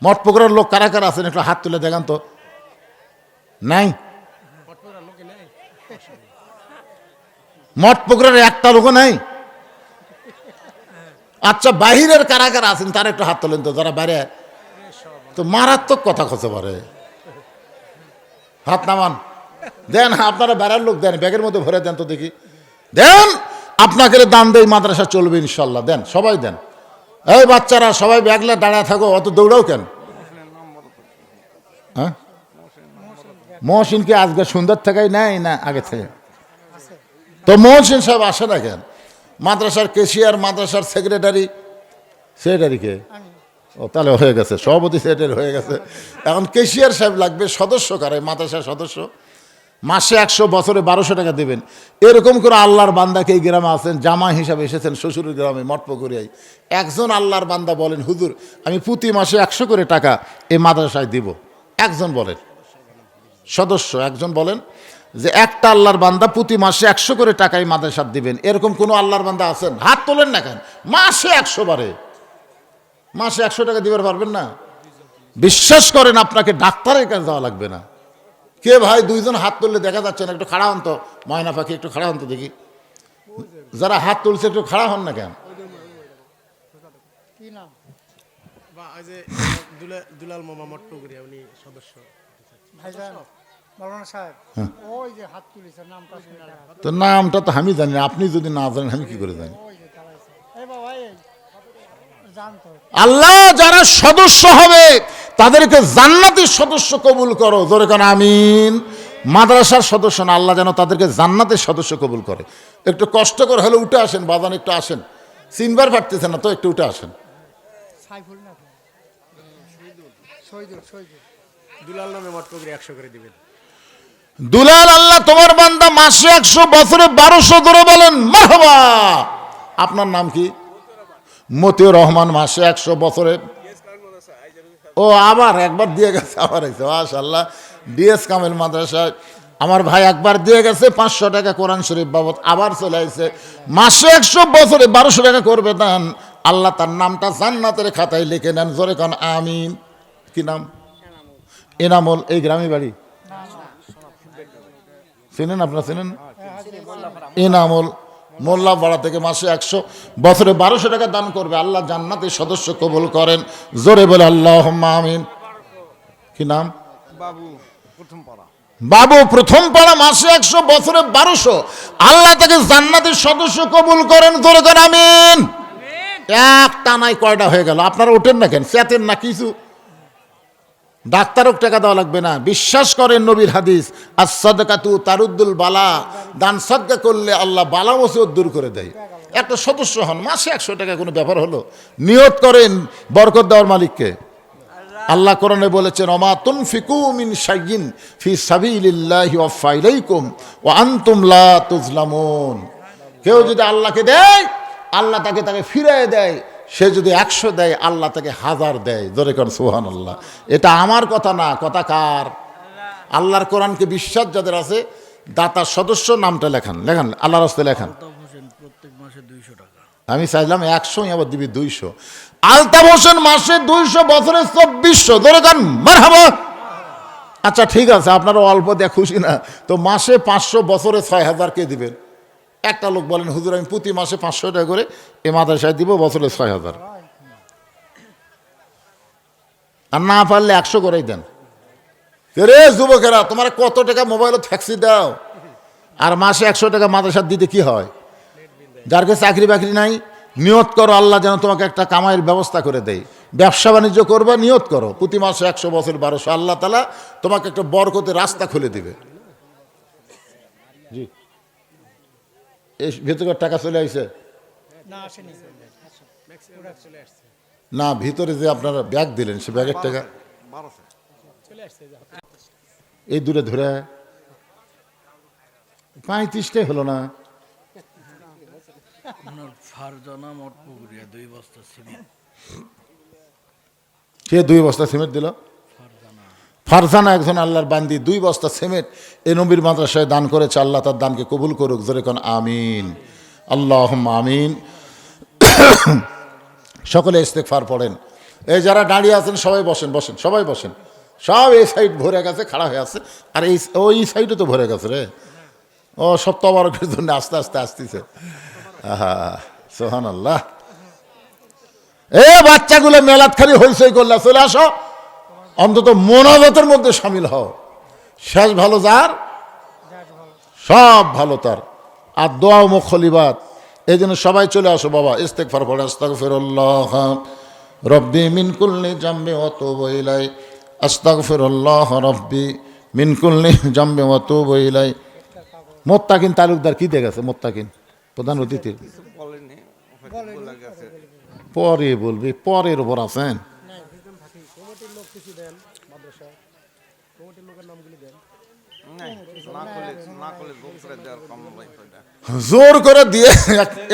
মঠপুকুরের লোক কারা কারা আছেন? একটু হাত তুলে দেখান তো। নাই? মঠপুকুরের একটা লোক নাই? আচ্ছা বাহিরের কারা কারা আছেন তারা একটু হাত তোলেন তো, যারা বাইরে। তো মারাত্মক কথা হতে পারে, হাত নামান। দেন আপনারা বেড়ার লোক দেন, ব্যাগের মধ্যে ভরে দেন তো দেখি। দেন আপনাকে দান দেই, মাদ্রাসা চলবে ইনশাল্লাহ। দেন সবাই দেন। এই বাচ্চারা সবাই ব্যাগলে দাঁড়ায় থাকো, অত দৌড়াও কেন? হ্যাঁ মহসিন কি আজকে সুন্দর থেকেই নেয় না আগে থেকে? তো মহসিন সাহেব আসে না কেন? মাদ্রাসার কেশিয়ার, মাদ্রাসার সেক্রেটারি, সেক্রেটারিকে ও তাহলে হয়ে গেছে, সভাপতি সেক্রেটারি হয়ে গেছে। এখন কেশিয়ার সাহেব লাগবে। সদস্য কারে? মাদ্রাসার সদস্য। মাসে 100, বছরে 1200 টাকা দেবেন। এরকম করে আল্লাহর বান্দাকে এই গ্রামে আছেন, জামা হিসাবে এসেছেন শ্বশুরের গ্রামে মঠপুকুরিয়ায়। একজন আল্লাহর বান্দা বলেন হুজুর আমি প্রতি মাসে 100 করে টাকা এই মাদ্রাসায় দিব। একজন বলেন, সদস্য একজন বলেন যে একটা আল্লাহর বান্দা প্রতি মাসে 100 করে টাকা এই মাদ্রাসা দিবেন। এরকম কোনো আল্লাহর বান্দা আছেন? হাত তোলেন না কেন? মাসে 100 বারে মাসে 100 টাকা দিবার পারবেন না? বিশ্বাস করেন আপনাকে ডাক্তারের কাছে যাওয়া লাগবে না। কে ভাই 2 জন হাত তুললে দেখা যাচ্ছে না? একটু খাড়া হন তো, ময়না পাখি একটু খাড়া হন তো দেখি। যারা হাত তুলছে একটু খাড়া হন না কেন? কি নাম? বা ওই যে দুলাল মামা মট্টুকুরিয়া, উনি সদস্য। ভাইজান মাওলানা সাহেব, ওই যে হাত তুলেছে নামটা শুনে না। তো নামটা তো আমি জানি না, আপনি যদি না জানেন আমি কি করে জানি? ওই যে দাঁড়াইছে। এই বাবা এই জানতো। আল্লাহ যারা সদস্য হবে তাদেরকে জান্নাতের সদস্য কবুল করো, জোরে কান আমিন। মাদ্রাসার সদস্য না, আল্লাহ যেন তাদেরকে জান্নাতের সদস্য কবুল করে। একটু কষ্ট করে হলে উঠে আসেন বাজান, একটু আসেন। চিনবার পারতেছেন না তো, একটু উঠে আসেন। সাইফুল না তো? শহীদুল, শহীদুল। দুলাল নামে মট্টুকুরিয়া 100 করে দিবেন। দুলাল আল্লাহ তোমার বান্দা মাসে 100, বছরে 1200, ধরে বলেন মারহাবা। আপনার নাম কি? মতিউর রহমান। মাসে 100, বছরে ও আবার একবার দিয়ে গেছে, আবার আইছে। মাশাআল্লাহ। ডিএস কামেল মাদ্রাসায় আমার ভাই একবার দিয়ে গেছে 500 টাকা কোরআন শরীফ বাবদ, আবার চলে আসছে মাসে 100 বছরে 1200 টাকা করবে দান। আল্লাহ তার নামটা জান্নাতের খাতায় লিখে নেন, জোরে কোন আমিন। কি নাম? এনামল। এই গ্রামে বাড়ি, চিনেন আপনারা? চিনেন? এনামল মোল্লাপাড়া থেকে মাসে 100 বছরে 1200 টাকা দান করবে, আল্লাহ জান্নাতের সদস্য কবুল করেন, জোরে বলে আল্লাহুম্মা আমিন। কি নাম? বাবু প্রথম পাড়া, মাসে 100 বছরে 1200, আল্লাহ তাকে জান্নাতের সদস্য কবুল করেন, জোরে করে আমিন। এক টানায় কয়টা হয়ে গেল? আপনারা ওঠেন না কেন? চেতেন না কিছু? ডাক্তারও টাকা দেওয়া লাগবে না, বিশ্বাস করেন নবীর হাদিস, as-সাদকাতু তারুদ্দুল বালা, দান সদকা করলে আল্লাহ বালা মুসিবত দূর করে দেয়। একটা সদস্য হন, মাসে 100 টাকা কোনো ব্যাপার হলো? নিয়ত করেন বরকত দেওয়ার মালিককে। আল্লাহ কোরআনে বলেছেন, ওমা তুনফিকু মিন শাইইন ফি সাবিলিল্লাহি ওয়াফা ইলাইকুম ওয়া আনতুম লা তুজলামুন। কেউ যদি আল্লাহকে দেয়, আল্লাহ তাকে ফিরিয়ে দেয়। সে যদি 100 দেয়, আল্লাহ তাকে 1000 দেয়। জোরে কর সুবহানাল্লাহ। এটা আমার কথা না, কথা কার? আল্লাহর কোরআনকে বিশ্বাস যাদের আছে, দাতা সদস্য নামটা লেখান, লেখান আল্লাহর রাস্তায় লেখান। প্রত্যেক মাসে 200 টাকা। আমি চাইলাম 100, আবার দিবি 200। আলতাফ হোসেন মাসে 200, বছরে 2400। ধরে গান মারহাবা। আচ্ছা ঠিক আছে, আপনারা অল্প দেয়া খুশি না তো, মাসে 500, বছরে 6000 কে দিবেন? একটা লোক বলেন, হুজুর আমি প্রতি মাসে 500 টাকা করে এ মাদ্রাসায় দিব, বছরে 6000। আর না পারলে 100 করেই দেন। রে যুবকেরা, তোমার কত টাকা মোবাইলে ট্যাক্সি দাও, আর মাসে 100 টাকা মাদ্রাসা দিতে কি হয়? যার কাছে চাকরি বাকরি নাই, নিয়ত করো আল্লাহ যেন তোমাকে একটা কামাইয়ের ব্যবস্থা করে দেয়। ব্যবসা বাণিজ্য করবা, নিয়ত করো প্রতি মাসে 100, বছর 1200, আল্লাহ তাআলা তোমাকে একটা বরকতের রাস্তা খুলে দিবে। জি, এই ভেতরে টাকা চলে আসছে না? ভিতরে যে আপনারা ব্যাগ দিলেন, সে ব্যাগের টাকা এই দূরে ধরে 35টাই হলো না? ফারজানা মঠপুকুরিয়া 2 বস্তা সিমেন্ট। কে 2 বস্তা সিমেন্ট দিল? ফারজানা একজন আল্লাহর বান্দি 2 বস্তা সিমেন্ট এই নবীর মাদ্রাসায় দান করেছে। আল্লাহ তার দানকে কবুল করুক, জোরে কোন আমিন। আল্লাহুম্মা আমিন। সকলে ইস্তেগফার পড়েন। এই যারা দাঁড়িয়ে আছেন সবাই বসেন, বসেন, সবাই বসেন। সব এই সাইড ভরে গেছে, খাড়া হয়ে আছে, আর এই ওই সাইডে তো ভরে গেছে রে। ও সব তবারকের জন্য আস্তে আস্তে আসতেছে। আহা সুবহানাল্লাহ। এ বাচ্চাগুলো মেলাত খালি হইচই করলে, চলে আসো, অন্তত মোনাজাতের মধ্যে শামিল হও। শেষ ভালো যার, সব ভালো তার। আর দোয়া ও মুখলিবাত, এই জন্য সবাই চলে আসো বাবা, ইস্তেগফার পড়ে। আস্তাগফিরুল্লাহ রব্বি মিন কুল্লি জামবি ওয়া তুবু ইলাই, আস্তাগফিরুল্লাহ রব্বি মিন কুল্লি জামবি ওয়া তুবু ইলাই। মোত্তাকিন তালুকদার কি দিয়ে গেছে? মোত্তাকিন প্রধান অতিথি পরে বলবি, পরের ওপর আছেন। জোর করে দিয়ে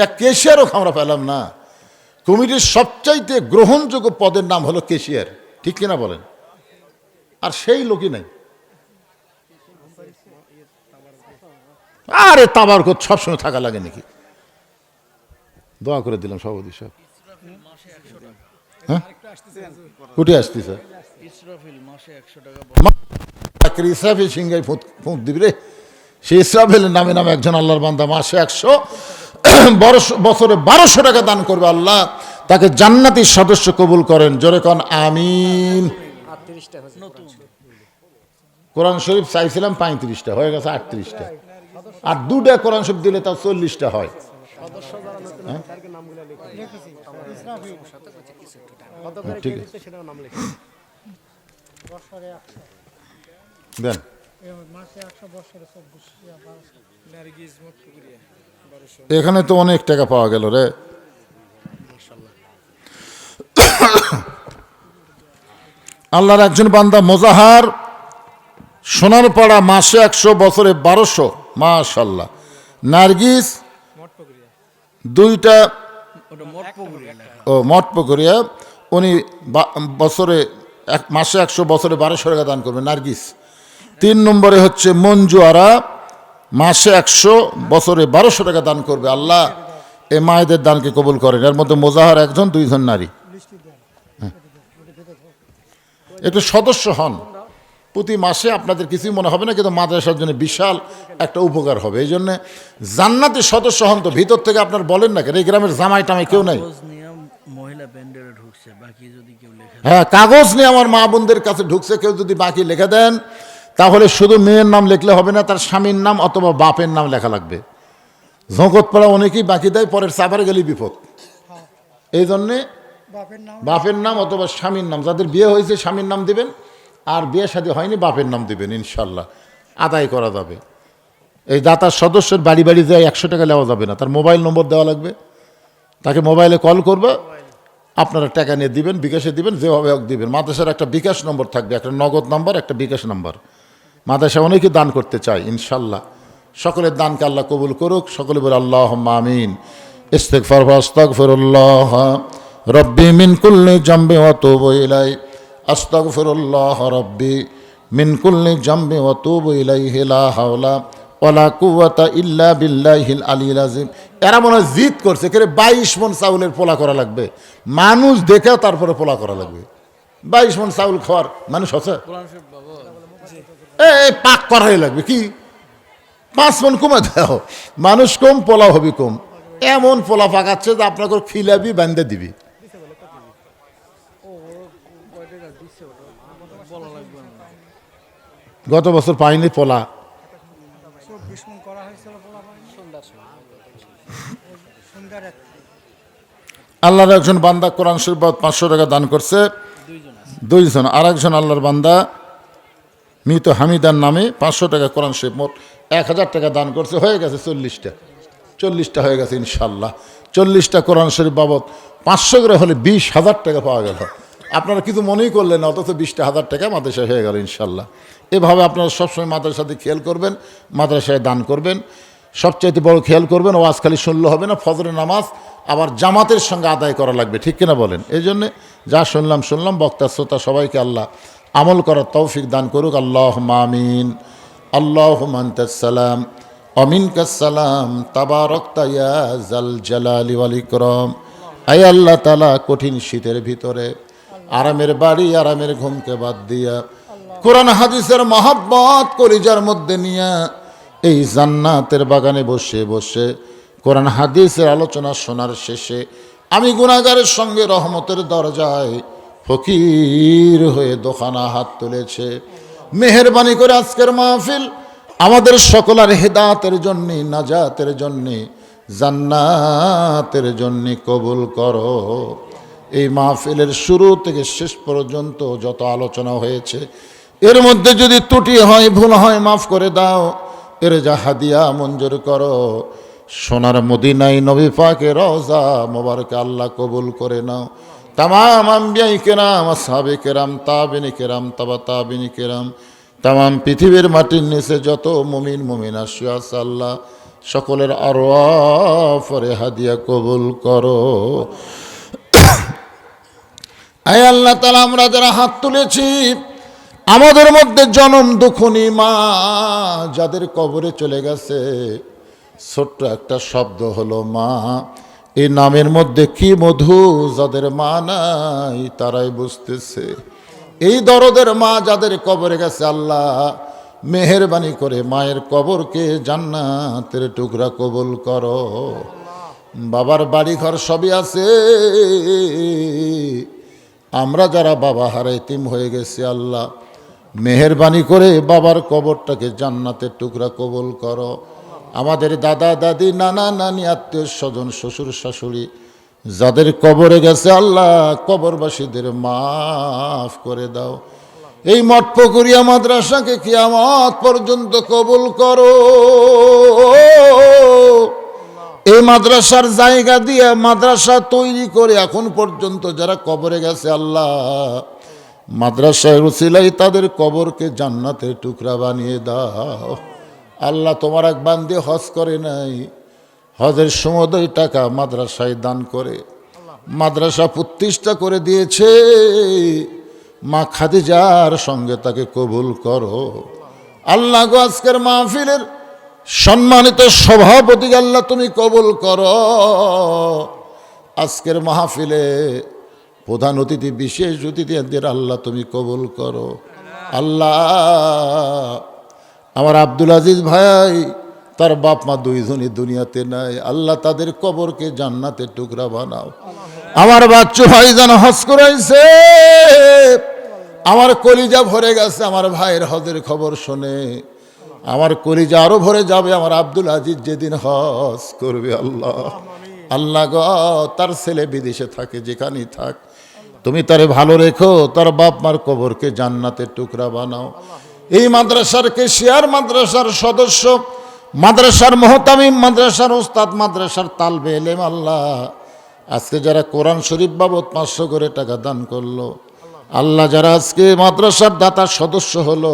এক কেশিয়ারও আমরা পেলাম না। কমিটির সবচাইতে গ্রহণযোগ্য পদের নাম হলো কেশিয়ার, ঠিক কিনা বলেন? আর সেই লোকই নাই। আরে তাবারকত সবসময় থাকা লাগে নাকি? দোয়া করে দিলাম সভাপতি সাহেব। হ্যাঁ, কুটি আসতেছে ইসরাফিল মাসে 100 টাকা। ইসরাফিল সিংহাই ফুঁক দিবি রে। সে ইসরাফিলের নামে নামে একজন আল্লাহর বান্দা মাসে 100, বছরে 1200 টাকা দান করবে। আল্লাহ তাকে জান্নাতের সদস্য কবুল করেন, জোরে কোন আমিন। কোরআন শরীফ চাইছিলাম 35টা, হয়ে গেছে 38টা। আর 2টা কোরআন শরীফ দিলে তাও 40টা হয়। ঠিক আছে, দেন। এখানে তো অনেক টাকা পাওয়া গেল রে। আল্লাহর একজন বান্দা মোজাহার সোনারপাড়া মাসে 100, বছরে 1200। মাশাআল্লাহ। নার্গিস 2টা, ও মঠপুকুরিয়া, উনি বছরে মাসে 100, বছরে 1200 টাকা দান করবে। নার্গিস 3 নম্বরে হচ্ছে মঞ্জু আরা মাসে 100, বছরে 1200 টাকা দান করবে। আল্লাহ এই মায়েদের দানকে কবুল করেন। এর মধ্যে মোজাহার একজন, 2 জন নারী। একটু সদস্য হন, প্রতি মাসে আপনাদের কিছুই মনে হবে না, কিন্তু মাদ্রাসার জন্য বিশাল একটা উপকার হবে। এই জন্যে জান্নাতের সদস্য হন। তো ভিতর থেকে আপনার বলেন না কেন, এই গ্রামের জামাই টামাই কেউ নাই? কাগজ নিয়ে মহিলা ব্যান্ডেরা ঢুকছে, বাকি যদি কেউ লেখা হ্যাঁ, কাগজ নিয়ে আমার মা বোনদের কাছে ঢুকছে, কেউ যদি বাকি লিখে দেন তাহলে শুধু মেয়ের নাম লিখলে হবে না, তার স্বামীর নাম অথবা বাপের নাম লেখা লাগবে। ঝোঁকত পড়া অনেকেই বাকি দেয়, পরের সাবারে গেলেই বিপদ। এই জন্যে বাপের নাম বাপের নাম অথবা স্বামীর নাম, যাদের বিয়ে হয়েছে স্বামীর নাম দিবেন, আর বিয়ে শাদী হয়নি বাপের নাম দিবেন, ইনশাল্লাহ আদায় করা যাবে। এই দাতার সদস্যের বাড়ি বাড়ি যায় 100 টাকা নেওয়া যাবে না, তার মোবাইল নম্বর দেওয়া লাগবে, তাকে মোবাইলে কল করবে, আপনারা টাকা নিয়ে দিবেন, বিকাশে দিবেন, যেভাবে হোক দিবেন। মাদ্রাসার একটা বিকাশ নম্বর থাকবে, একটা নগদ নাম্বার, একটা বিকাশ নাম্বার। মাদ্রাসা অনেকে দান করতে চায়, ইনশাল্লাহ সকলের দানকে আল্লাহ কবুল করুক। সকলে বলে আল্লাহুম্মা আমিন। ইস্তিগফার ওয়া আস্তাগফিরুল্লাহ রব্বি মিন কুল্লি জামবি ওয়া তুবু ইলাই। আস্তাগফিরুল্লাহ রব্বি মিন কুল্লি জামবি ওয়া তুবু ইলাইহি লা হাওলা ওয়ালা কুওয়াতা ইল্লা বিল্লাহিল আলিয়্যিল আযীম। এরা মনে হয় জিদ করছে, কে 22 মণ চাউলের পোলা করা লাগবে, মানুষ দেখে তারপরে পোলা করা লাগবে। 22 মণ চাউল খাওয়ার মানুষ আছে? এই পাক করাই লাগবে কি, 5 মণ কমে দাও, মানুষ কম পোলা হবি কম। এমন পোলা পাকাচ্ছে যে আপনাকে খিলাবি, বান্ধে দিবি। গত বছর পাইনি পোলা। 24 মণ করা হয়েছিল সন্ধ্যার আল্লাহর একজন বান্দা কোরআন শরীফ 500 টাকা দান করছে, 2 জন। আর একজন আল্লাহর বান্দা মৃত হামিদার নামে 500 টাকা কোরআন শরীফ, মোট 1000 টাকা দান করছে। হয়ে গেছে 40টা হয়ে গেছে ইনশাল্লাহ। 40টা কোরআন শরীফ বাবদ 500 করে হলে 20,000 টাকা পাওয়া গেল। আপনারা কিছু মনেই করলেন, অথচ 20,000 টাকা মাদ্রাসা হয়ে গেল ইনশাল্লাহ। এভাবে আপনারা সবসময় মাদ্রাসাতে খেয়াল করবেন, মাদ্রাসায় দান করবেন। সবচাইতে বড় খেয়াল করবেন, ওয়াজ খালি শুনলে হবে না, ফজরের নামাজ আবার জামাতের সঙ্গে আদায় করা লাগবে, ঠিক কিনা বলেন? এই জন্যে যা শুনলাম, বক্তা শ্রোতা সবাইকে আল্লাহ আমল করার তৌফিক দান করুক। আল্লাহুম্মা আমিন। আল্লাহুম্মা আনতাস সালাম ওয়া মিনকাস সালাম তাবারাকতা ইয়া যাল জালালি ওয়াল ইকরাম। আয় আল্লাহ তাআলা, কঠিন শীতের ভিতরে আরামের বাড়ি, আরামের ঘুমকে বাদ দিয়া কোরআন হাদিসের মহব্বত কলিজার মধ্যে নিয়া এই জান্নাতের বাগানে বসে বসে কোরআন হাদিসের আলোচনা শোনার শেষে আমি গুনাহগারের সঙ্গে রহমতের দরজায় ফকির হয়ে দোকানা হাত তুলেছে। মেহেরবানি করে আজকের মাহফিল আমাদের সকলের হেদায়েতের জন্য, নাজাতের জন্য, জান্নাতের জন্য কবুল করো। এই মাহফিলের শুরু থেকে শেষ পর্যন্ত যত আলোচনা হয়েছে, এর মধ্যে যদি ত্রুটি হয়, ভুল হয়, মাফ করে দাও। এর যা হাদিয়া মঞ্জুর করো। সোনার মদিনায় নবী পাকের রওজা মোবারকে আল্লাহ কবুল করে নাও। তামাম আম্বিয়াই কেরাম, আসহাবে কেরাম, তাবিনী কেরাম, তাবা তাবিনী কেরাম, তামাম পৃথিবীর মাটির নিচে যত মুমিন মুমিনা শুয়ে আছে আল্লাহ সকলের আরওয়াফে হাদিয়া কবুল করো। আয় আল্লাহ তাআলা, আমরা যারা হাত তুলেছি, আমাদের মধ্যে জনম দুঃখনী মা যাদের কবরে চলে গেছে, ছোট্ট একটা শব্দ হলো মা। এই নামের মধ্যে কি মধু, যাদের মা নাই তারাই বুঝতেছে। এই দরদের মা যাদের কবরে গেছে, আল্লাহ মেহেরবানি করে মায়ের কবরকে জান্নাতের টুকরা কবুল করো। বাবার বাড়ি ঘর সবই আছে, আমরা যারা বাবা হারা এতিম হয়ে গেছি, আল্লাহ মেহেরবানি করে বাবার কবরটাকে জান্নাতের টুকরা কবুল করো। আমাদের দাদা দাদি, নানা নানি, আত্মীয় স্বজন, শ্বশুর শাশুড়ি যাদের কবরে গেছে, আল্লাহ কবরবাসীদের মাফ করে দাও। এই মঠপুকুরিয়া মাদ্রাসাকে কিয়ামত পর্যন্ত কবুল করো। এই মাদ্রাসার জায়গা দিয়ে মাদ্রাসা তৈরি করে এখন পর্যন্ত যারা কবরে গেছে, আল্লাহ মাদ্রাসায় রুসিলাই তাদের কবরকে জান্নাতের টুকরা বানিয়ে দাও। আল্লাহ তোমার এক বান্দে হজ করে নাই, হজের সমুদয় টাকা মাদ্রাসায় দান করে মাদ্রাসা প্রতিষ্ঠা করে দিয়েছে। মা খাদিজার সঙ্গে তাকে কবুল করো। আল্লাহ গো আজকের মাহফিলের সম্মানিত সভাপতি আল্লাহ তুমি কবুল করো। আজকের মাহফিলে প্রধান অতিথি বিশেষ অতিথিদের আল্লাহ তুমি কবুল করো। আল্লাহ আমার আব্দুল আজিজ ভাই তার বাপ মা দুইজনই দুনিয়াতে নাই, আল্লাহ তাদের কবরকে জান্নাতের টুকরা বানাও। আমার বাচ্চু ভাই যেন হজ করাইছে, আমার কলিজা ভরে গেছে আমার ভাইয়ের হজের খবর শুনে, আমার কলিজা আরো ভরে যাবে আমার আব্দুল আজিজ যেদিন হজ করবে। আল্লাহ আল্লাহ গো তার ছেলে বিদেশে থাকে, যেখানেই থাক তুমি তারে ভালো রেখো, তার বাপ মার কবরকে জান্নাতের টুকরা বানাও। এই মাদ্রাসার কেশিয়ার, মাদ্রাসার সদস্য, মাদ্রাসার মোহতামিম, মাদ্রাসার ওস্তাদ, মাদ্রাসার তালবে এলেম, আল্লাহ আজকে যারা কোরআন শরীফ বাবদ 500 করে টাকা দান করলো, আল্লাহ যারা আজকে মাদ্রাসার দাতা সদস্য হলো,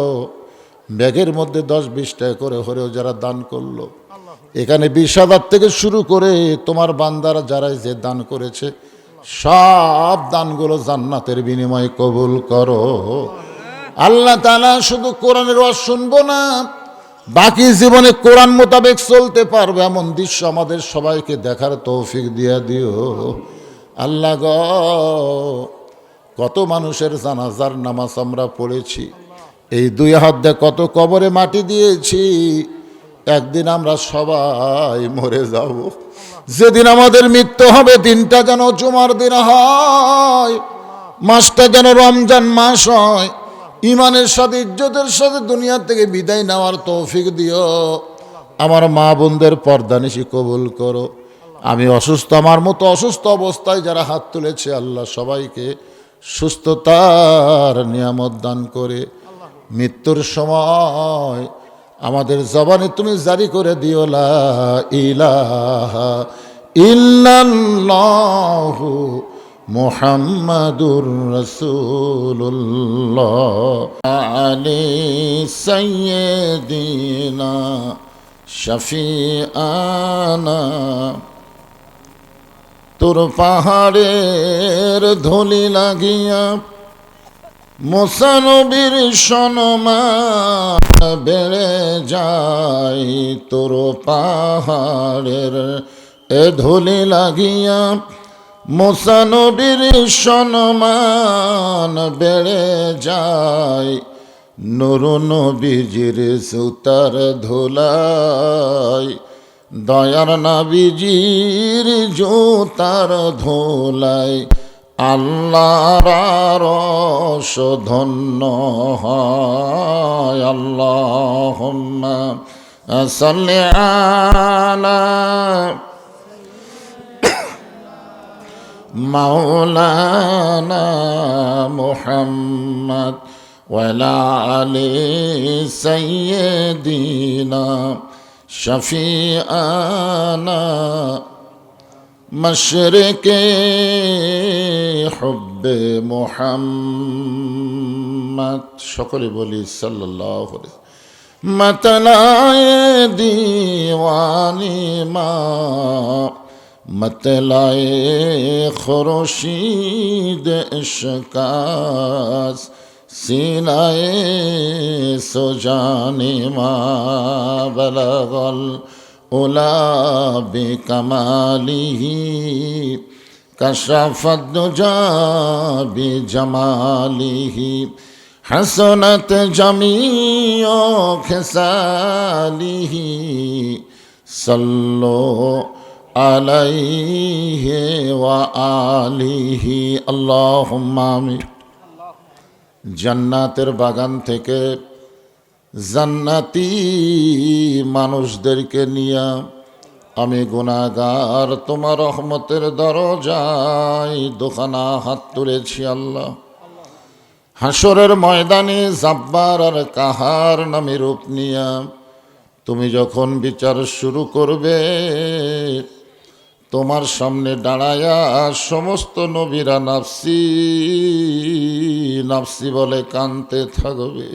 ব্যাগের মধ্যে 10-20 টাকা করে হলেও যারা দান করলো, এখানে 20,000 থেকে শুরু করে তোমার বান্দারা যারা যে দান করেছে, সব দানগুলো জান্নাতের বিনিময়ে কবুল করো। আল্লাহ তাআলা শুধু কোরআনের ওয়াজ শুনবো না, বাকি জীবনে কোরআন মোতাবেক চলতে পারবে এমন দৃশ্য আমাদের সবাইকে দেখার তৌফিক দিয়া দিও। আল্লাহ গো কত মানুষের জানাজার নামাজ আমরা পড়েছি, এই 2 হাত দিয়ে কত কবরে মাটি দিয়েছি। একদিন আমরা সবাই মরে যাব, যেদিন আমাদের মৃত্যু হবে দিনটা যেন জুমার দিন হয়, মাসটা যেন রমজান মাস হয়, ইমানের সাথে ইজ্জতের সাথে দুনিয়া থেকে বিদায় নেওয়ার তৌফিক দিও। আমার মা বোনদের পর্দানিশি কবুল করো। আমি অসুস্থ, আমার মতো অসুস্থ অবস্থায় যারা হাত তুলেছে, আল্লাহ সবাইকে সুস্থতার নিয়ামত দান করে মৃত্যুর সময় আমাদের জবানে তুমি জারি করে দিও লা ইলাহা ইল্লাল্লাহু মুহাম্মাদুর রাসূলুল্লাহ আলি সাইয়্যিদিনা শফিআনা। তোর পাহাড়ের ধুলি লাগিয়া মুসা নবীর সম্মান বেড়ে যায়, তোর পাহাড়ের ধুলি লাগিয়া মুসা নবীর সম্মান বেড়ে যায়, নূর নবীজির সুতার ধুলাই, দয়ার নবীজির জুতার ধুলাই, আল্লাহর আরশ ধন্য হয়। আল্লাহুম্মা সাল্লি আলা মাওলানা মুহাম্মদ ওয়া আলা আলি সাইয়্যিদিনা শফিআনা মশরিকে হুব্বে মুহাম্মদ। সকলে বলি সাল্লাল্লাহু আলাইহি। मतलाए दीवानी माँ मतलाए खुर्शीद इश्कास सीनाए सुजानी माँ बलगल उला बिकमालिही कशफत दुजा बिजमालिही हसनत जमीओ खिसालिही सल्लो अलैहि व आलिहि अल्लाहुम्मा आमीन। জান্নাতের বাগান থেকে জান্নাতি মানুষদেরকে নিয়ে আমি গুনাহগার তোমার রহমতের দরজায় দুখানা হাত তুলেছি। আল্লাহ, হাসরের ময়দানে জাব্বার আর কাহার নামে রূপ নিয়া তুমি যখন বিচার শুরু করবে, তোমার সামনে দাঁড়ায়া সমস্ত নবীরা নাফসি নাফসি বলে কাঁদতে থাকবে।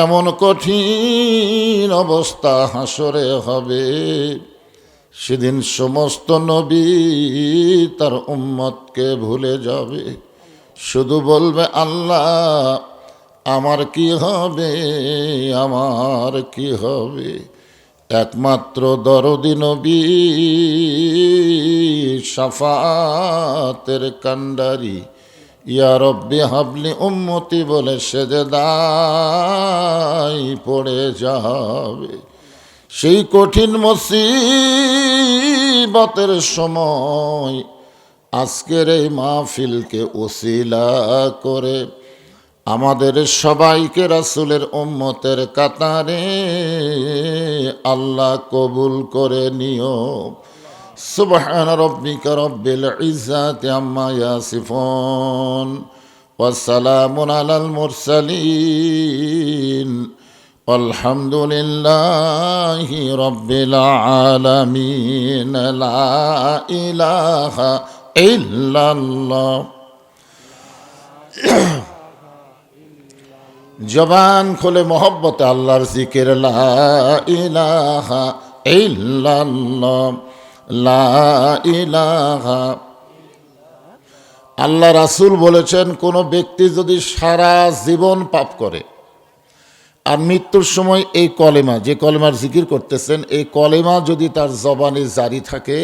এমন কঠিন অবস্থা হাসরে হবে, সেদিন সমস্ত নবী তার উম্মতকে ভুলে যাবে, শুধু বলবে আল্লাহ আমার কি হবে, আমার কি হবে। একমাত্র দরদি নবী শাফাতের কান্ডারি, ইয়া রব্বি হাবলি উম্মতি বলে সেজদায় পড়ে যাবে। সেই কঠিন মুসিবতের সময় আজকের এই মাহফিলকে ওসিলা করে আমাদের সবাইকে রাসূলের উম্মতের কাতারে আল্লাহ কবুল করে নিও। সুবহান রাব্বিকা রব্বিল ইজ্জাতি আম্মা ইয়াসিফুন ওয়া সালামুন আলাল মুরসালিন আলহামদুলিল্লাহি রাব্বিল আলামিন। লা ইলাহা ইল্লাল্লাহ। জবান খুলে মোহব্বতে আল্লাহর জিকির, লা ইলাহা ইল্লাল্লাহ, লা ইলাহা। আল্লাহ রাসূল বলেছেন, কোন ব্যক্তি যদি সারা জীবন পাপ করে আর মৃত্যুর সময় এই কলেমা, যে কলেমার জিকির করতেছেন, এই কলেমা যদি তার জবানে জারি থাকে,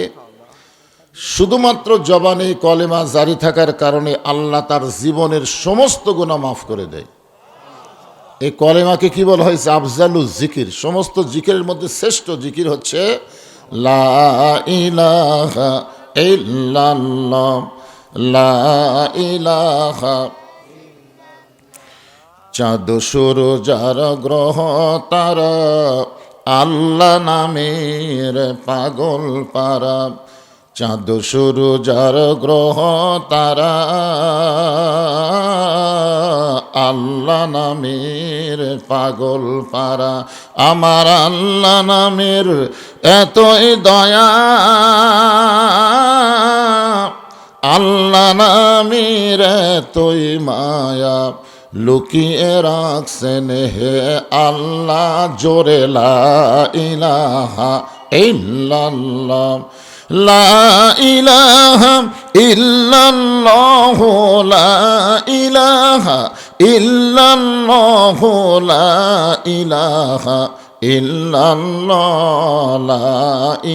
শুধুমাত্র জবানে এই কলেমা জারি থাকার কারণে আল্লাহ তার জীবনের সমস্ত গুনাহ মাফ করে দেয়। এই কলেমাকে কি বলা হয়েছে? আফজালুজ জিকির। সমস্ত জিকিরের মধ্যে শ্রেষ্ঠ জিকির হচ্ছে লা ইলাহা ইল্লাল্লাহ, লা ইলাহা। চাঁদ সূরজ আর গ্রহ তারা আল্লাহ নামের পাগল পারা। চাঁদ সূরজ আর গ্রহ তারা আল্লাহ নামের পাগল পারা। আমার আল্লাহ নামের এতই দয়া, আল্লাহ নামের এতই মায়া, লুকিয়ে রাখছেন হে আল্লাহ জোরে লা ইলাহা ইল্লাল্লাহ, লা ইলাহা ইল্লাল্লাহ, লা ইলাহা ইল্লাল্লাহ, লা ইলাহা ইল্লাল্লাহ, লা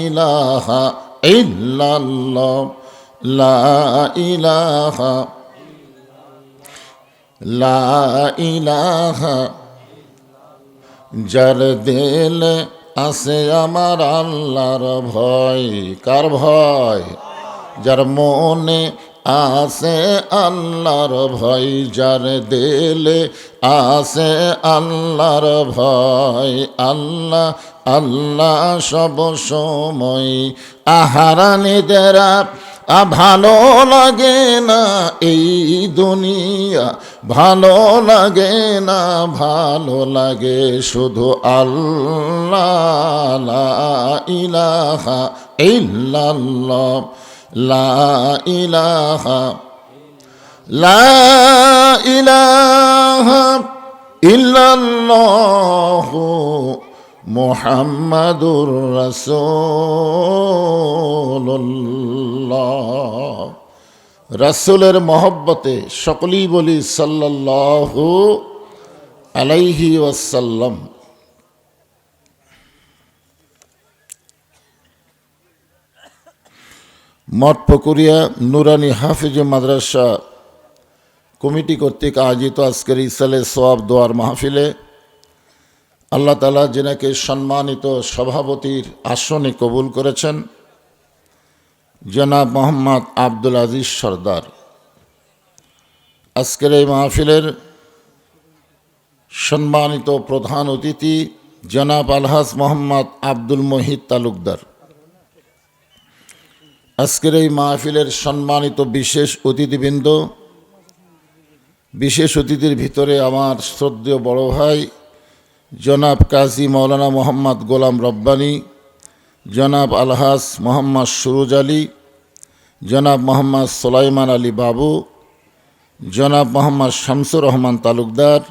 ইলাহা ইল্লাল্লাহ, লা ইলাহা, লা ইলাহা। যার দিলে আছে আমার আল্লাহর ভয়, কার ভয়? যার মনে আছে আল্লাহর ভয়, যার দিলে আছে আল্লাহর ভয়, আল্লাহ আল্লাহ সব সময়। আহারানিদেরা ভালো লাগে না এই দুনিয়া, ভালো লাগে না, ভালো লাগে শুধু আল্লাহ। লা ইলাহা ইল্লাল্লাহ, লা ইলাহা, লা ইলাহা ইল্লাল্লাহ মুহাম্মাদুর রাসূলুল্লাহ। রাসূলের মহব্বতে সকলেই বলি সাল্লাল্লাহু আলাইহি ওয়াসাল্লাম। মঠপুকুরিয়া নুরানি হাফিজ মাদ্রাসা কমিটি কর্তৃক আয়োজিত আজকের ইসালে সোয়াব দোয়ার মাহফিলে আল্লাহ তাআলা যিনাকে সম্মানিত সভাপতির আসনে কবুল করেছেন, জনাব মোহাম্মদ আব্দুল আজিজ সরদার। আজকের এই মাহফিলের সম্মানিত প্রধান অতিথি জনাব আলহাজ মোহাম্মদ আব্দুল মহিদ তালুকদার। আজকের এই মাহফিলের সম্মানিত বিশেষ অতিথিবৃন্দ, বিশেষ অতিথির ভিতরে আমার শ্রদ্ধেয় বড় ভাই জনাব কাজী মৌলানা মোহাম্মদ গোলাম রব্বানী, জনাব আলহাজ মোহাম্মদ সুরুজ আলী, জনাব মোহাম্মদ সুলাইমান আলী বাবু, জনাব মোহাম্মদ শামসুর রহমান তালুকদার,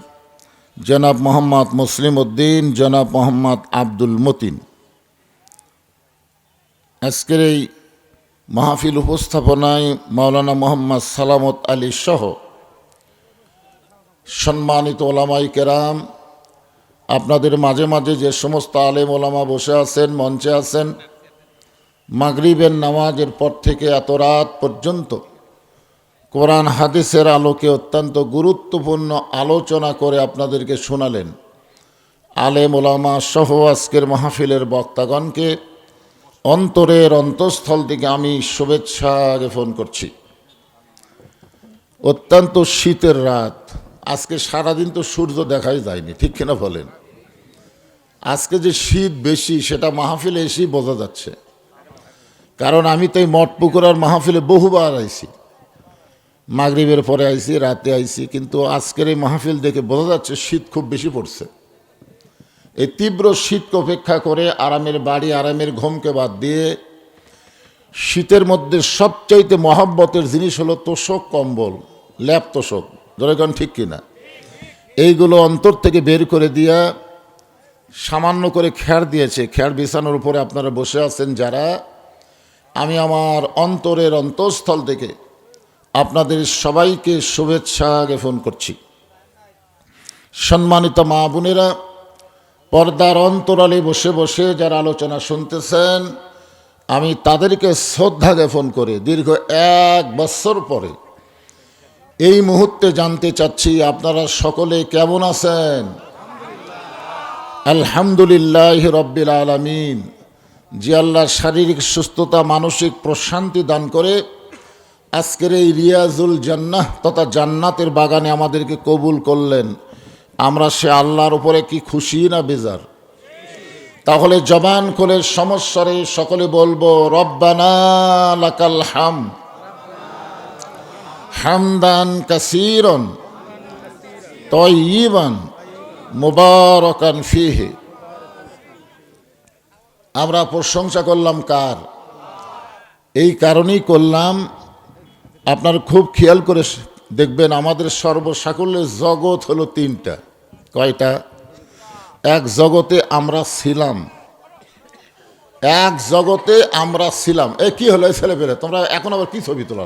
জনাব মোহাম্মদ মুসলিম উদ্দিন, জনাব মোহাম্মদ আব্দুল মতিন। আজকের এই মাহফিল উপস্থাপনায় মাওলানা মোহাম্মদ সালামত আলী সহ সম্মানিত ওলামাই কেরাম, আপনাদের মাঝে মাঝে যে সমস্ত আলেম ওলামা বসে আছেন, মঞ্চে আছেন, মাগরিবের নামাজের পর থেকে এত রাত পর্যন্ত কোরআন হাদিসের আলোকে অত্যন্ত গুরুত্বপূর্ণ আলোচনা করে আপনাদেরকে শোনালেন। আলেম ওলামা সহ আজকের মাহফিলের বক্তাগণকে অন্তরের অন্তঃস্থল থেকে আমি শুভেচ্ছা জ্ঞাপন করছি। অত্যন্ত শীতের রাত, আজকে সারাদিন তো সূর্য দেখাই যায়নি, ঠিক কিনা বলেন? আজকে যে শীত বেশি সেটা মাহফিলে এসেই বোঝা যাচ্ছে, কারণ আমি তো এই মঠপুকুরার মাহফিলে বহুবার আইছি, মাগরিবের পরে আইছি, রাতে আইছি, কিন্তু আজকের এই মাহফিল দেখে বোঝা যাচ্ছে শীত খুব বেশি পড়ছে। এই তীব্র শীতকে উপেক্ষা করে আরামের বাড়ি, আরামের ঘুমকে বাদ দিয়ে শীতের মধ্যে সবচাইতে মহব্বতের জিনিস হলো তোষক, কম্বল, ল্যাপ তোষক, যখন ঠিক কিনা, এইগুলো অন্তর থেকে বের করে দিয়া সামান্য করে খ্যার দিয়েছে। খ্যার বিছানোর উপরে আপনারা বসে আছেন যারা, আমি আমার অন্তরের অন্তঃস্থল থেকে আপনাদের সবাইকে শুভেচ্ছা জ্ঞাপন করছি। সম্মানিত মা বোনেরা, পর্দার অন্তরালে বসে বসে যারা আলোচনা শুনতেছেন, আমি তাদেরকে শ্রদ্ধা জ্ঞাপন করে দীর্ঘ 1 বছর পরে এই মুহূর্তে জানতে চাচ্ছি আপনারা সকলে কেমন আছেন? আলহামদুলিল্লাহ রব্বিল আলামিন। যে আল্লাহ শারীরিক সুস্থতা, মানসিক প্রশান্তি দান করে আজকের এই রিয়াজুল জান্নাহ তথা জান্নাতের বাগানে আমাদেরকে কবুল করলেন, আমরা সে আল্লাহর উপরে কি খুশি না বেজার? তাহলে জবান খুলে সমস্বরে সকলে বলবো, রব্বানা লাকাল হামদ হামদান কাসীরান তাইয়িবান মুবারাকান ফীহি। আমরা প্রশংসা করলাম কার? এই কারণেই করলাম, আপনার খুব খেয়াল করে দেখবেন আমাদের সর্বসাকুল্যের জগৎ হলো 3টা। কয়টা? এক জগতে আমরা ছিলাম, এক জগতে আমরা ছিলাম। এ কি হলো ছেলে পেলে, তোমরা এখন আবার কি ছবি তোলা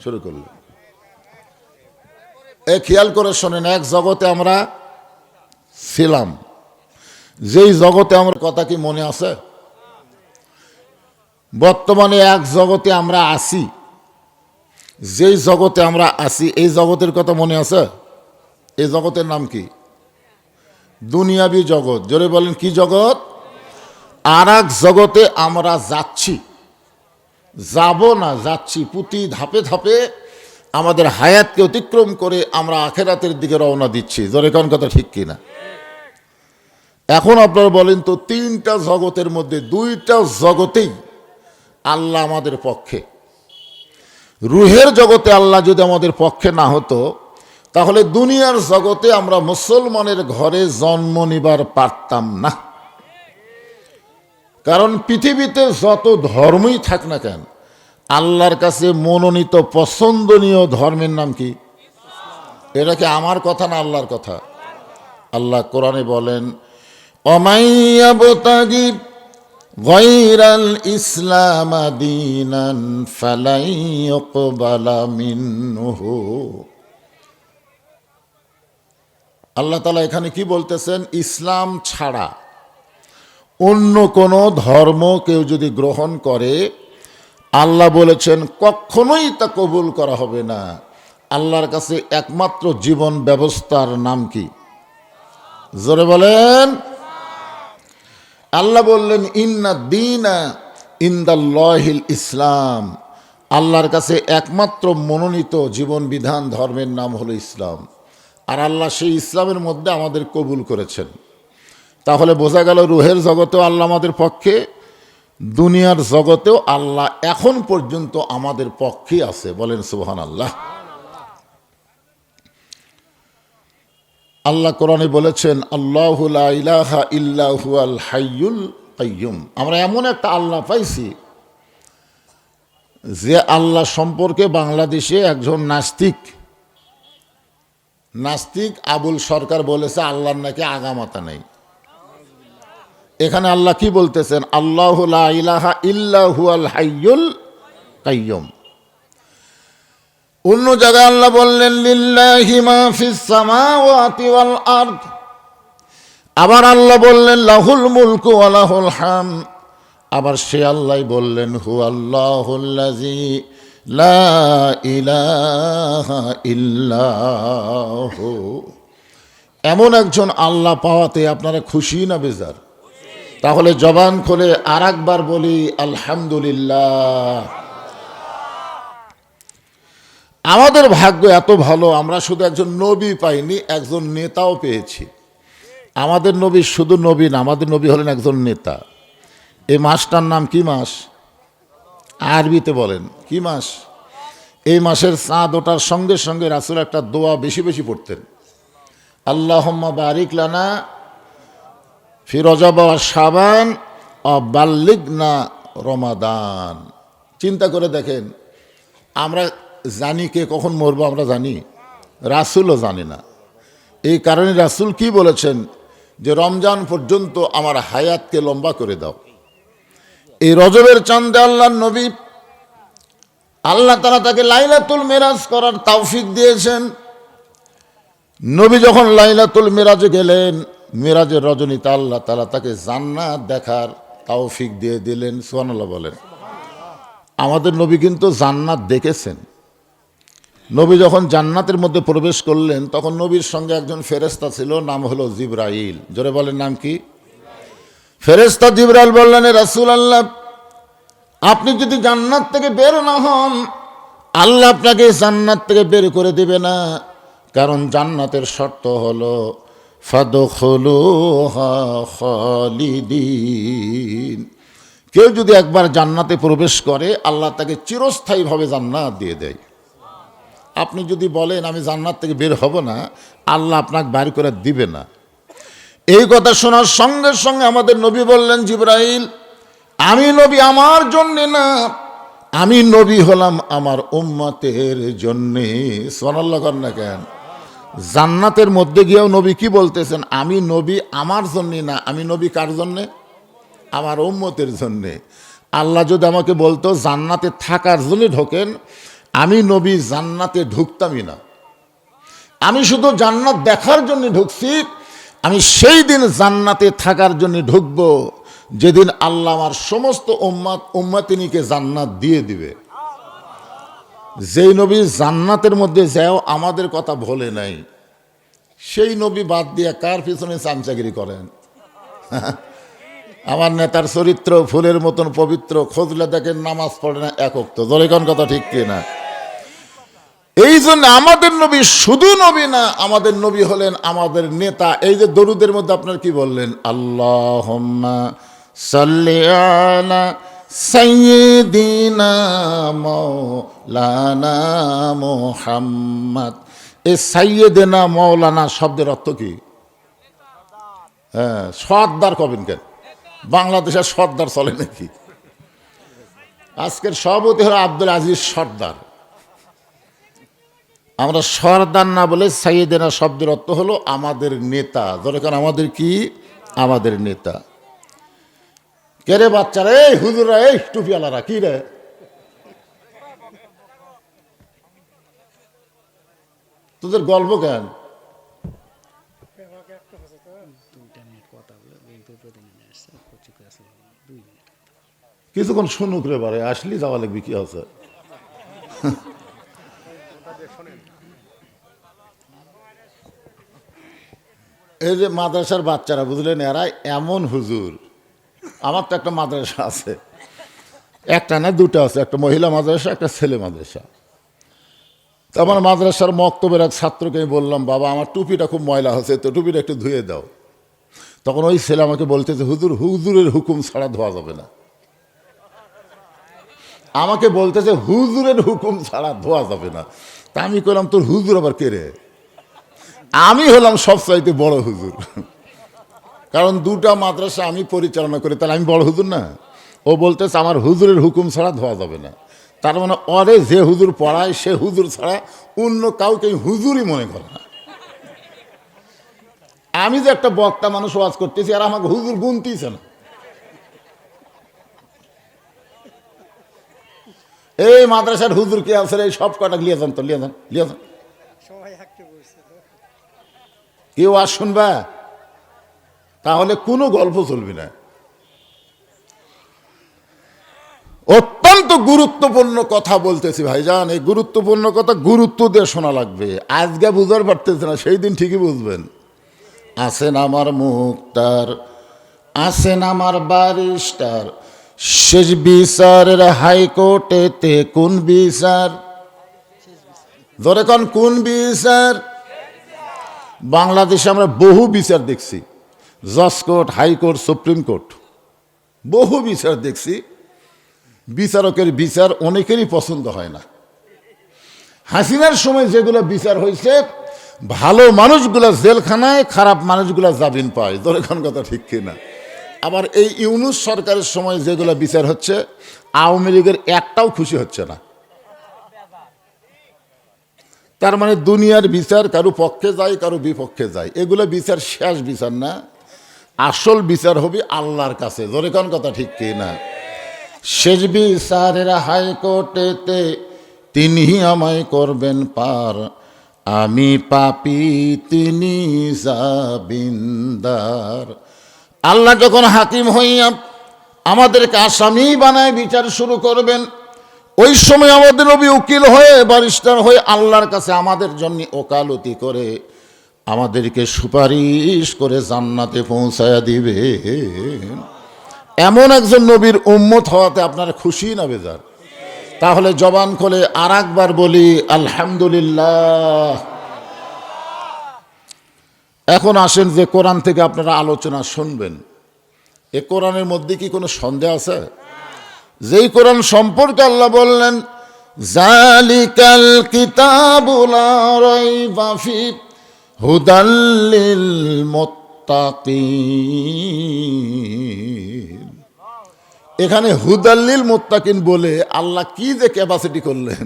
শুরু করলে? এ খেয়াল করে শোনেন, এক জগতে আমরা ছিলাম, যেই জগতে আমরা, কথা কি মনে আছে? বর্তমানে এক জগতে আমরা আছি, যেই জগতে আমরা আছি এই জগতের কথা মনে আছে? এই জগতের নাম কি? দুনিয়াবি জগৎ। জোরে বলেন, কি জগৎ? আর এক জগতে আমরা যাচ্ছি, যাব না, যাচ্ছি। প্রতি ধাপে ধাপে আমাদের হায়াতকে অতিক্রম করে আমরা আখেরাতের দিকে রওনা দিচ্ছি। জোরে কোন কথা ঠিক কিনা? এখন আপনারা বলেন তো, 3টা জগতের মধ্যে 2টা জগতেই আল্লাহ আমাদের পক্ষে। রুহের জগতে আল্লাহ যদি আমাদের পক্ষে না হতো, তাহলে দুনিয়ার জগতে আমরা মুসলমানের ঘরে জন্ম নিবার পারতাম না। কারণ পৃথিবীতে যত ধর্মই থাক না কেন, আল্লাহর কাছে মনোনীত পছন্দনীয় ধর্মের নাম কি? এটা কি আমার কথা না আল্লাহর কথা? আল্লাহ কোরআনে বলেন, অমাইয়াবতাগি গায়রাল ইসলাম দীনান ফালাই ইউকবালা মিনহু। আল্লাহ তাআলা এখানে কি বলতেছেন? ইসলাম ছাড়া অন্য কোনো ধর্ম কেউ যদি গ্রহণ করে, আল্লাহ বলেছেন কখনোই তা কবুল করা হবে না। আল্লাহর কাছে একমাত্র জীবন ব্যবস্থার নাম কি? জোরে বলেন। আল্লাহ বললেন, ইন্না দীনা ইনদাল্লাহিল ইসলাম। আল্লাহর কাছে একমাত্র মনোনীত জীবন বিধান ধর্মের নাম হলো ইসলাম। আর আল্লাহ সেই ইসলামের মধ্যে আমাদের কবুল করেছেন। তাহলে বোঝা গেল, রুহের জগতেও আল্লাহ আমাদের পক্ষে, দুনিয়ার জগতেও আল্লাহ এখন পর্যন্ত আমাদের পক্ষেই আছে। বলেন সুবহানাল্লাহ। আল্লাহ কোরআনে বলেছেন, আল্লাহু লা ইলাহা ইল্লা হুয়াল হাইয়ুল কাইয়ুম। আমরা এমন একটা আল্লাহ পাইছি, যে আল্লাহ সম্পর্কে বাংলাদেশে একজন নাস্তিক আবুল সরকার বলেছে আল্লাহর নাকি আগামাতা নেই। এখানে আল্লাহ কি বলতেছেন? আল্লাহু লা ইলাহা ইল্লা হুয়াল হাইয়ুল কাইয়ুম। অন্য জায়গায় আল্লাহ বললেন লিল্লাহি মা ফিস সামাওয়াতি ওয়াল আরদ। আবার আল্লাহ বললেন লাহুল মুলকু ওয়া লাহুল হামদ। আবার সে আল্লাহ বললেন হুয়াল্লাহুল্লাযী লা ইলাহা ইল্লাহু। এমন একজন আল্লাহ পাওয়াতে আপনারা খুশি না বেজার? তাহলে জবান খুলে আর একবার বলি আলহামদুলিল্লাহ। আমাদের ভাগ্য এত ভালো, আমরা শুধু একজন নবী পাইনি, একজন নেতাও পেয়েছি। আমাদের নবী শুধু নবী না, আমাদের নবী হলেন একজন নেতা। এই মাসটার নাম কি মাস? আরবিতে বলেন কি মাস? এই মাসের চাঁদ ওঠার সঙ্গে সঙ্গে রাসূল একটা দোয়া বেশি বেশি পড়তেন, আল্লাহুম্মা বারিক লানা ফি রজব ওয়া শাবান ওয়া বাল্লিগনা রমাদান। চিন্তা করে দেখেন, আমরা জানি কে কখন মরবো, আমরা জানি, রাসূলও জানি না। এই কারণে রাসূল কি বলেছেন যে রমজান পর্যন্ত আমার হায়াতকে লম্বা করে দাও। এই রজবের চাঁদে আল্লাহর নবী, আল্লাহ তাআলা তাকে লাইলাতুল মিরাজ করার তৌফিক দিয়েছেন। নবী যখন লাইলাতুল মিরাজে গেলেন, মিরাজের রজনীতে আল্লাহ তাআলা তাকে জান্নাত দেখার তৌফিক দিয়ে দিলেন। সুবহানাল্লাহ বলেন। আমাদের নবী কিন্তু জান্নাত দেখেছেন। নবী যখন জান্নাতের মধ্যে প্রবেশ করলেন, তখন নবীর সঙ্গে একজন ফেরেশতা ছিল, নাম হলো জিবরাইল। জোরে বলেন নাম কি? ফেরেশতা জিবরাইল বললেন, রাসূলুল্লাহ, আপনি যদি জান্নাত থেকে বের না হন, আল্লাহ আপনাকে জান্নাত থেকে বের করে দেবে না। কারণ জান্নাতের শর্ত হলো ফাদখুলুহা খালিদিন। কেউ যদি একবার জান্নাতে প্রবেশ করে, আল্লাহ তাকে চিরস্থায়ীভাবে জান্নাত দিয়ে দেয়। আপনি যদি বলেন আমি জান্নাত থেকে বের হব না, আল্লাহ আপনাকে বাইর করে দিবে না। এই কথা শোনার সঙ্গে সঙ্গে আমাদের নবী বললেন, জিবরাইল, আমি নবী আমার জন্যে না, আমি নবী হলাম আমার উম্মতের জন্যে। সুবহানাল্লাহ কর না কেন? জান্নাতের মধ্যে গিয়েও নবী কি বলতেছেন? আমি নবী আমার জন্যে না, আমি নবী কার জন্যে? আমার উম্মতের জন্যে। আল্লাহ যদি আমাকে বলতো জান্নাতে থাকার জন্য ঢোকেন, আমি নবী জান্নাতে ঢুকতামই না। আমি শুধু জান্নাত দেখার জন্য ঢুকছি। আমি সেই দিন জান্নাতে থাকার জন্য ঢুকব যেদিন আল্লাহ আমার সমস্ত উম্মাতিনীকে জান্নাত দিয়ে দিবে। যেই নবী জান্নাতের মধ্যে যাও আমাদের কথা ভোলে নাই, সেই নবী বাদ দিয়ে কার পিছনে চামচাগিরি করেন? আমার নেতার চরিত্র ফুলের মতন পবিত্র, খোঁজলে দেখেন নামাজ পড়ে না এক ওয়াক্ত। জোরে কোন কথা ঠিক কিনা? এই জন্য আমাদের নবী শুধু নবী না, আমাদের নবী হলেন আমাদের নেতা। এই যে দরুদের মধ্যে আপনার কি বললেন? আল্লাহুম্মা সাল্লি আলা সাইয়্যিদিনা মাওলানা মুহাম্মদ। এই সাইয়্যিদিনা মাওলানা শব্দের অর্থ কি? হ্যাঁ, সর্দার কবেন কেন? বাংলাদেশের সর্দার চলে নাকি? আজকের সভাপতি হলো আব্দুল আজিজ সর্দার। আমরা সর্দার না বলে সাইয়েদেনা শব্দের অর্থ হলো আমাদের নেতা। দরকার আমাদের কি? আমাদের নেতা। কে রে বাচ্চারা, এই হুজুরা, এই টুপিওয়ালারা, কি রে তোদের গল্প কেন? কিছুক্ষণ শুনুক রে বারে, আসলি যাওয়া লাগবে, কি আছে? এই যে মাদ্রাসার বাচ্চারা, বুঝলেন, এরা এমন হুজুর। আমার তো একটা মাদ্রাসা আছে, একটা না দুটো আছে, একটা মহিলা মাদ্রাসা, একটা ছেলে মাদ্রাসা। তো আমার মাদ্রাসার মক্তবের এক ছাত্রকে আমি বললাম, বাবা আমার টুপিটা খুব ময়লা হচ্ছে, তো টুপিটা একটু ধুয়ে দাও। তখন ওই ছেলে আমাকে বলতেছে, হুজুর, হুজুরের হুকুম ছাড়া ধোয়া যাবে না। আমাকে বলতেছে হুজুরের হুকুম ছাড়া ধোয়া যাবে না। তা আমি কইলাম, তোর হুজুর আবার কে রে? আমি হলাম সবচাইতে বড় হুজুর, কারণ দুটা মাদ্রাসা আমি পরিচালনা করি, তাহলে আমি বড় হুজুর না? ও বলতেছে আমার হুজুরের হুকুম ছাড়া ধোয়া যাবে না। তার মানে অরে যে হুজুর পড়ায় সে হুজুর ছাড়া অন্য কাউকে হুজুরই মনে করে না। আমি যে একটা বক্তা মানুষ ওয়াজ করতেছি, আর আমাকে হুজুর গুনতিছে না। এই মাদ্রাসার হুজুর কে আছে এই সব কটা লিয়ে যান তো, লিয়ে যান, লিয়ে যান। সবাই একটা বলছে তো। কেউ আর শুনবা, তাহলে কোনো গল্প চলবে না। অত্যন্ত গুরুত্বপূর্ণ কথা বলতেছি ভাইজান, এই গুরুত্বপূর্ণ কথা গুরুত্ব দিয়ে শোনা লাগবে। আজকে বুঝতে পারতেছে না, সেই দিন ঠিকই বুঝবেন। আছেন আমার মুক্তার, আছেন আমার ব্যারিস্টার, শেষ বিচারের হাইকোর্টেতে কোন বিচার? ধরে কোন বিচার? বাংলাদেশে আমরা বহু বিচার দেখছি, জজ কোর্ট, হাইকোর্ট, সুপ্রিম কোর্ট, বহু বিচার দেখছি। বিচারকের বিচার অনেকেরই পছন্দ হয় না। হাসিনার সময় যেগুলো বিচার হয়েছে, ভালো মানুষগুলা জেলখানায়, খারাপ মানুষগুলা জামিন পায়। ধরে কথা ঠিক কিনা? আবার এই ইউনূস সরকারের সময় যেগুলো বিচার হচ্ছে, আওয়ামী লীগের একটাও খুশি হচ্ছে না। তার মানে দুনিয়ার বিচার কারো পক্ষে যায়, কারো বিপক্ষে যায়। এগুলো বিচার শেষ বিচার না, আসল বিচার হবে আল্লাহর কাছে। ধরে কথা ঠিক কিনা? শেষ বিচারের হাইকোর্টেতে তিনি আমায় করবেন পার, আমি পাপী তিনি জামিনদার। আল্লাহ যখন হাকিম হইয়া আমাদেরকে আসামি বানায় বিচার শুরু করবেন, ওই সময় আমাদের নবী উকিল হয়ে, ব্যারিস্টার হয়ে আল্লাহর কাছে আমাদের জন্য ওকালতি করে আমাদেরকে সুপারিশ করে জান্নাতে পৌঁছায়া দিবে। এমন একজন নবীর উম্মত হওয়াতে আপনারা খুশি না বেজার? তাহলে জবান খুলে আর একবার বলি আলহামদুলিল্লাহ। এখন আসেন যে কোরআন থেকে আপনারা আলোচনা শুনবেন, এ কোরআনের মধ্যে কি কোনো সন্দেহ আছে? যেই কোরআন সম্পর্কে আল্লাহ বললেন জালিকাল কিতাবু লা রাইবা ফিহি হুদাল লিল মুত্তাকিন, এখানে হুদাল্লিল মুত্তাকিন বলে আল্লাহ কি যে ক্যাপাসিটি করলেন।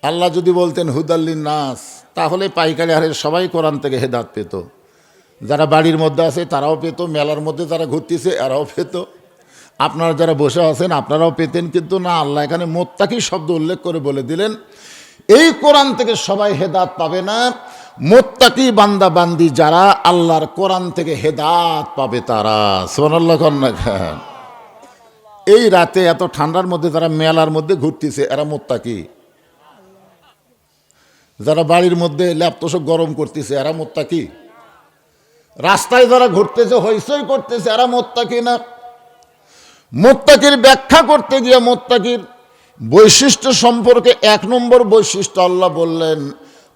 আল্লাহ যদি বলতেন হুদাল্লিন নাস, তাহলে পাইকারি হারে সবাই কোরআন থেকে হেদাত পেত। যারা বাড়ির মধ্যে আছে তারাও পেত, মেলার মধ্যে যারা ঘুরতেছে এরাও পেত, আপনারা যারা বসে আছেন আপনারাও পেতেন। কিন্তু না, আল্লাহ এখানে মুত্তাকি শব্দ উল্লেখ করে বলে দিলেন এই কোরআন থেকে সবাই হেদাত পাবে না, মুত্তাকি বান্দা বান্দি যারা আল্লাহর কোরআন থেকে হেদাত পাবে তারা। সুবহানাল্লাহ কন্যা খান। এই রাতে এত ঠান্ডার মধ্যে যারা মেলার মধ্যে ঘুরতেছে এরা মুত্তাকি, যারা বাড়ির মধ্যে ল্যাপটপ গরম করতেছে এরা মুত্তাকি, রাস্তায় যারা ঘুরতেছে হইচই করতেছে এরা মুত্তাকি না। মুত্তাকির ব্যাখ্যা করতে গিয়ে মুত্তাকির বৈশিষ্ট্য সম্পর্কে 1 নম্বর বৈশিষ্ট্য আল্লাহ বললেন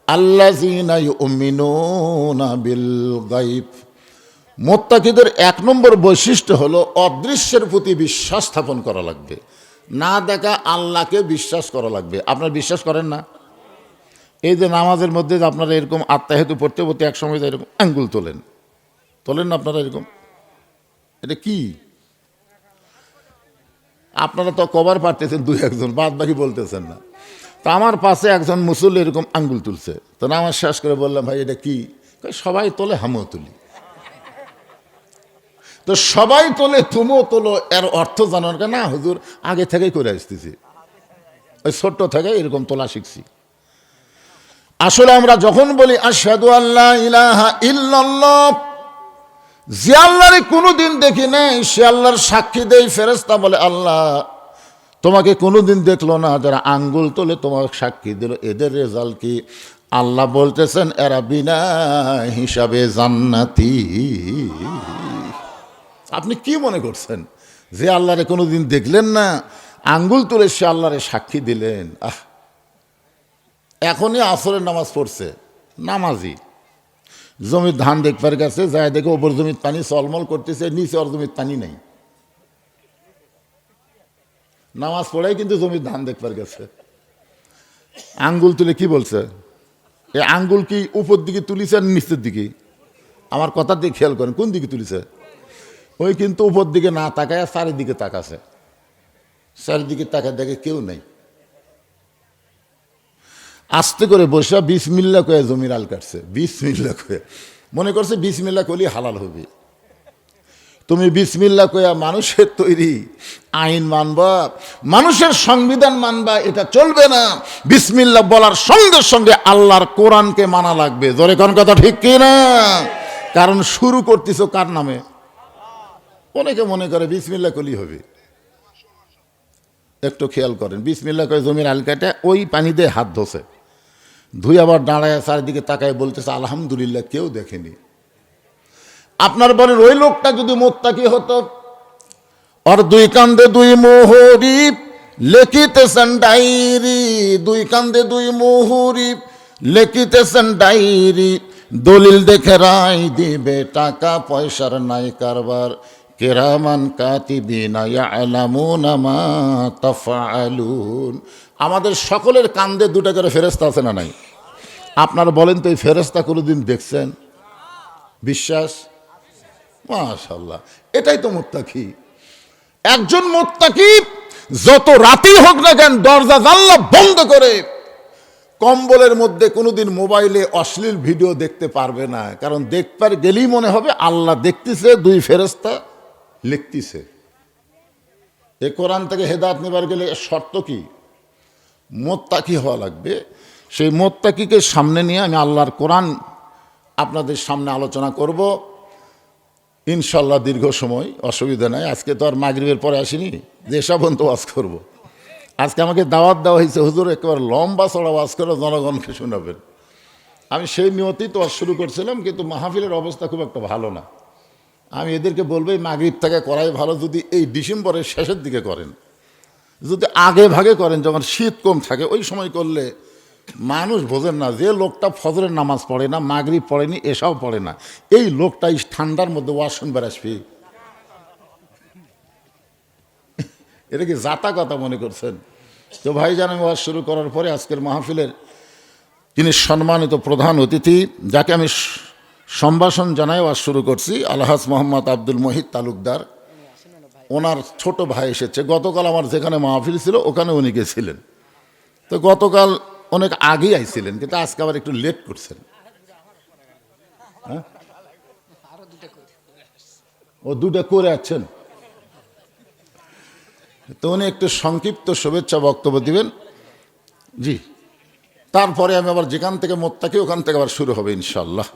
আল্লাযীনা ইউমিনুনা বিল গায়ব। মুত্তাকিদের 1 নম্বর বৈশিষ্ট্য হলো অদৃশ্যের প্রতি বিশ্বাস স্থাপন করা লাগবে, না দেখা আল্লাহকে বিশ্বাস করা লাগবে। আপনারা বিশ্বাস করেন না? এই যে নামাজের মধ্যে যে আপনারা এরকম আত্মাহেতু পড়তে পড়তে এক সময় এরকম আঙ্গুল তোলেন না আপনারা এরকম, এটা কি? আপনারা তো কবার পারতেছেন 2-1 বাদ বাকি বলতেছেন না। তো আমার পাশে একজন মুসল্লি এরকম আঙ্গুল তুলছে, তো নামাজ শেষ করে বললাম ভাই এটা কি? সবাই তোলে, আমিও তুলি। তো সবাই তোলে তুমিও তোলো, এর অর্থ জানার না হুজুর আগে থেকেই করে আসতেছি, ওই ছোট্ট থেকে এরকম তোলা শিখছি। আসলে আমরা যখন বলি আশহাদু আল্লা ইলাহা ইল্লাল্লাহ, যে আল্লাহরে কোনোদিন দেখি নাই সে আল্লাহর সাক্ষী দেয়। ফেরেশতা বলে আল্লাহ তোমাকে কোনোদিন দেখলো না, যারা আঙ্গুল তোলে তোমার সাক্ষী দিল, এদের রেজাল্ট কি? আল্লাহ বলতেছেন এরা বিনা হিসাবে জান্নাতি। আপনি কি মনে করছেন যে আল্লাহরে কোনোদিন দেখলেন না, আঙ্গুল তুলে সে আল্লাহরে সাক্ষী দিলেন? এখনই আসরের নামাজ পড়ছে নামাজি, জমির ধান দেখবার গেছে, যায় দেখে ওপর জমির পানি চলমল করতেছে, নিচে ওর জমির পানি নেই। নামাজ পড়াই কিন্তু জমির ধান দেখবার গেছে। আঙ্গুল তুলে কি বলছে? এই আঙ্গুল কি উপর দিকে তুলিছে আর নিচের দিকে? আমার কথার দিকে খেয়াল করেন, কোন দিকে তুলিছে? ওই কিন্তু উপর দিকে না তাকায় চারিদিকে তাকাছে, চারিদিকে তাকায় দেখে কেউ নেই। আস্তে করে বসে বিসমিল্লাহ কয়ে জমির আল কাটছে, বিসমিল্লাহ কয়ে মনে করছে বিসমিল্লাহ করলে হালাল হবে। তুমি বিসমিল্লাহ কইয়া মানুষের তৈরি আইন মানবা, মানুষের সংবিধান মানবা, এটা চলবে না। বিসমিল্লাহ বলার সঙ্গে সঙ্গে আল্লাহর কোরআনকে মানা লাগবে। জোরে কোন কথা ঠিক কি না? কারণ শুরু করতেছো কার নামে? অনেকে মনে করে বিসমিল্লাহ কলি হবে। একটু খেয়াল করেন, বিসমিল্লাহ করে জমির আল কাটে ওই পানি দিয়ে হাত ধোছে, ধুই আবার দাঁড়ায় চারিদিকে তাকায় বলতেছে আলহামদুলিল্লাহ, কেউ দেখেনি। আপনার বলেন ওই লোকটা যদি মোত্তাকি হতো, আর দুই কান্দে দুই মোহরি লেখিতেছেন ডায়েরি, দুই কান্দে দুই মোহরি লেখিতেছেন ডায়েরি, দলিল দেখে রায় দিবে, টাকা পয়সার নাই কারবার, কেরামান কাতিবিনা ইয়ালামুনা মা তাফআলুন। আমাদের সকলের কান্দে দুটা করে ফেরেশতা আছে না নাই? আপনারা বলেন তো এই ফেরেশতা কোনোদিন দেখছেন? বিশ্বাস? মাশাআল্লাহ, এটাই তো মুত্তাকি। একজন মুত্তাকি যত রাতেই হোক না কেন দরজা জানলা বন্ধ করে কম্বলের মধ্যে কোনোদিন মোবাইলে অশ্লীল ভিডিও দেখতে পারবে না। কারণ দেখবার গেলেই মনে হবে আল্লাহ দেখতেছে, দুই ফেরেশতা লিখতেছে। এ কোরআন থেকে হেদায়েত নেবার গেলে শর্ত কি? মুত্তাকি হওয়া লাগবে। সেই মুত্তাকিকে সামনে নিয়ে আমি আল্লাহর কোরআন আপনাদের সামনে আলোচনা করব ইনশাল্লাহ, দীর্ঘ সময়, অসুবিধা নাই। আজকে তো আর মাগরিবের পরে আসিনি যে এসব তো ওয়াজ করব। আজকে আমাকে দাওয়াত দেওয়া হয়েছে, হুজুর একেবারে লম্বা চড়া ওয়াজ করে জনগণকে শোনাবেন। আমি সেই নিয়তেই তো ওয়াজ শুরু করছিলাম, কিন্তু মাহফিলের অবস্থা খুব একটা ভালো না। আমি এদেরকে বলবো এই মাগরিব থেকে করাই ভালো, যদি এই ডিসেম্বরের শেষের দিকে করেন, যদি আগে ভাগে করেন যখন শীত কম থাকে ওই সময় করলে মানুষ বোঝেন না যে লোকটা ফজরের নামাজ পড়ে না, মাগরিব পড়েনি, এসাও পড়ে না, এই লোকটা এই ঠান্ডার মধ্যে ওয়াজ শুনবার আসবে। এটা কি জাতা কথা মনে করছেন? তো ভাইজান, আমি ওয়াজ শুরু করার পরে আজকের মাহফিলের যিনি সম্মানিত প্রধান অতিথি, যাকে আমি সম্ভাষণ জানাই ওয়াজ শুরু করছি, আলহাজ মোহাম্মদ আব্দুল মহিদ তালুকদার, ওনার ছোট ভাই এসেছে। গতকাল আমার যেখানে মাহফিল ছিল ওখানে উনি গেছিলেন। তো গতকাল অনেক আগেই আইছিলেন, কিন্তু আজকে আবার একটু লেট করছেন। হ্যাঁ, ও দুটা করে আছেন। তো উনি একটু সংক্ষিপ্ত শুভেচ্ছা বক্তব্য দিবেন। জি, তারপরে আমি আবার যেখান থেকে মোত্তাকি ওখান থেকে আবার শুরু হবে ইনশাল্লাহ।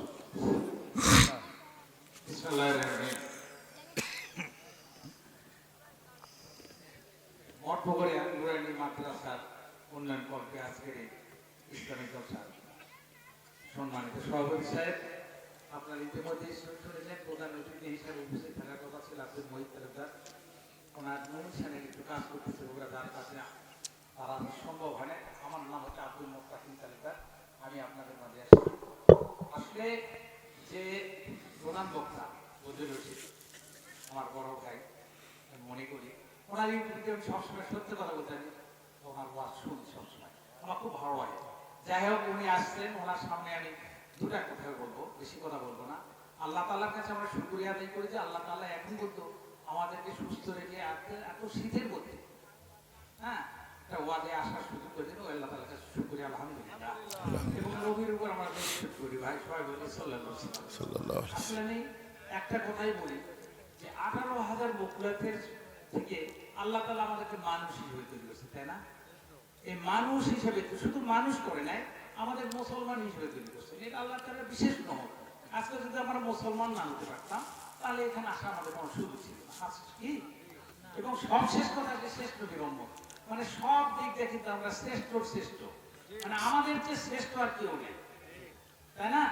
সম্মানিত সভাপতি সাহেব, আপনার ইতিমধ্যে শুনেছেন প্রধান অতিথি হিসাবে উপস্থিত থাকার কথা ছিল আব্দুল মহিদ তালুকদার। ওনার অনুষ্ঠানে একটু কাজ করতেছে, ওরা যার কাছে তারা সম্ভব হয় না। আমার নাম হচ্ছে আব্দুল মোত্তাকিন তালুকদার, আমি আপনাদের মাঝে আসি। আসলে যে প্রধান বক্তা বদরুল রশিদ, আমার বড় ভাই, আমি মনে করি ওনার ইউটিউবে আমি সবসময় সত্য কথা বলতে পারি, ওনার ওয়াজ শুনি সবসময়, আমার খুব ভালো লাগে। যাই হোক, উনি আসছেন, ওনার সামনে আমি দুটা কথা বলবো, বেশি কথা বলবো না। আল্লাহ তাআলার কাছে আমরা শুকরিয়া আদায় করি যে আল্লাহ তাআলা এখন পর্যন্ত আমাদেরকে সুস্থ রেখে এত শীতের মধ্যে একটা ওয়াজে আসার সুযোগ করে দিন। আল্লাহ তাআলার কাছে শুকরিয়া, আলহামদুলিল্লাহ। এবং নবীর উপর আমরা বেশি করি ভাই, সবাই বলি সাল্লাল্লাহু আলাইহি ওয়াসাল্লাম। আসলে আমি একটা কথাই বলি যে 18,000 বকুলাতের থেকে আল্লাহ তাআলা আমাদেরকে মানুষ হিসেবে তৈরি করেছে, তাই না? এই মানুষ হিসেবে শুধু মানুষ করে নাই, আমাদের মুসলমান হিসেবে তৈরি করছে। এটা আল্লাহ তাআলার বিশেষ নহমত। আজকে যদি আমরা মুসলমান না হতে পারতাম তাহলে এখানে আসা আমাদের কোনো সুযোগ ছিল না। কি এবং সবশেষ কথা যে শ্রেষ্ঠ বিরম্বক, মানে সব দিক দিয়ে কিন্তু আমরা শ্রেষ্ঠ, মানে আমাদের যে শ্রেষ্ঠ আর কেউ নেই, তাই না?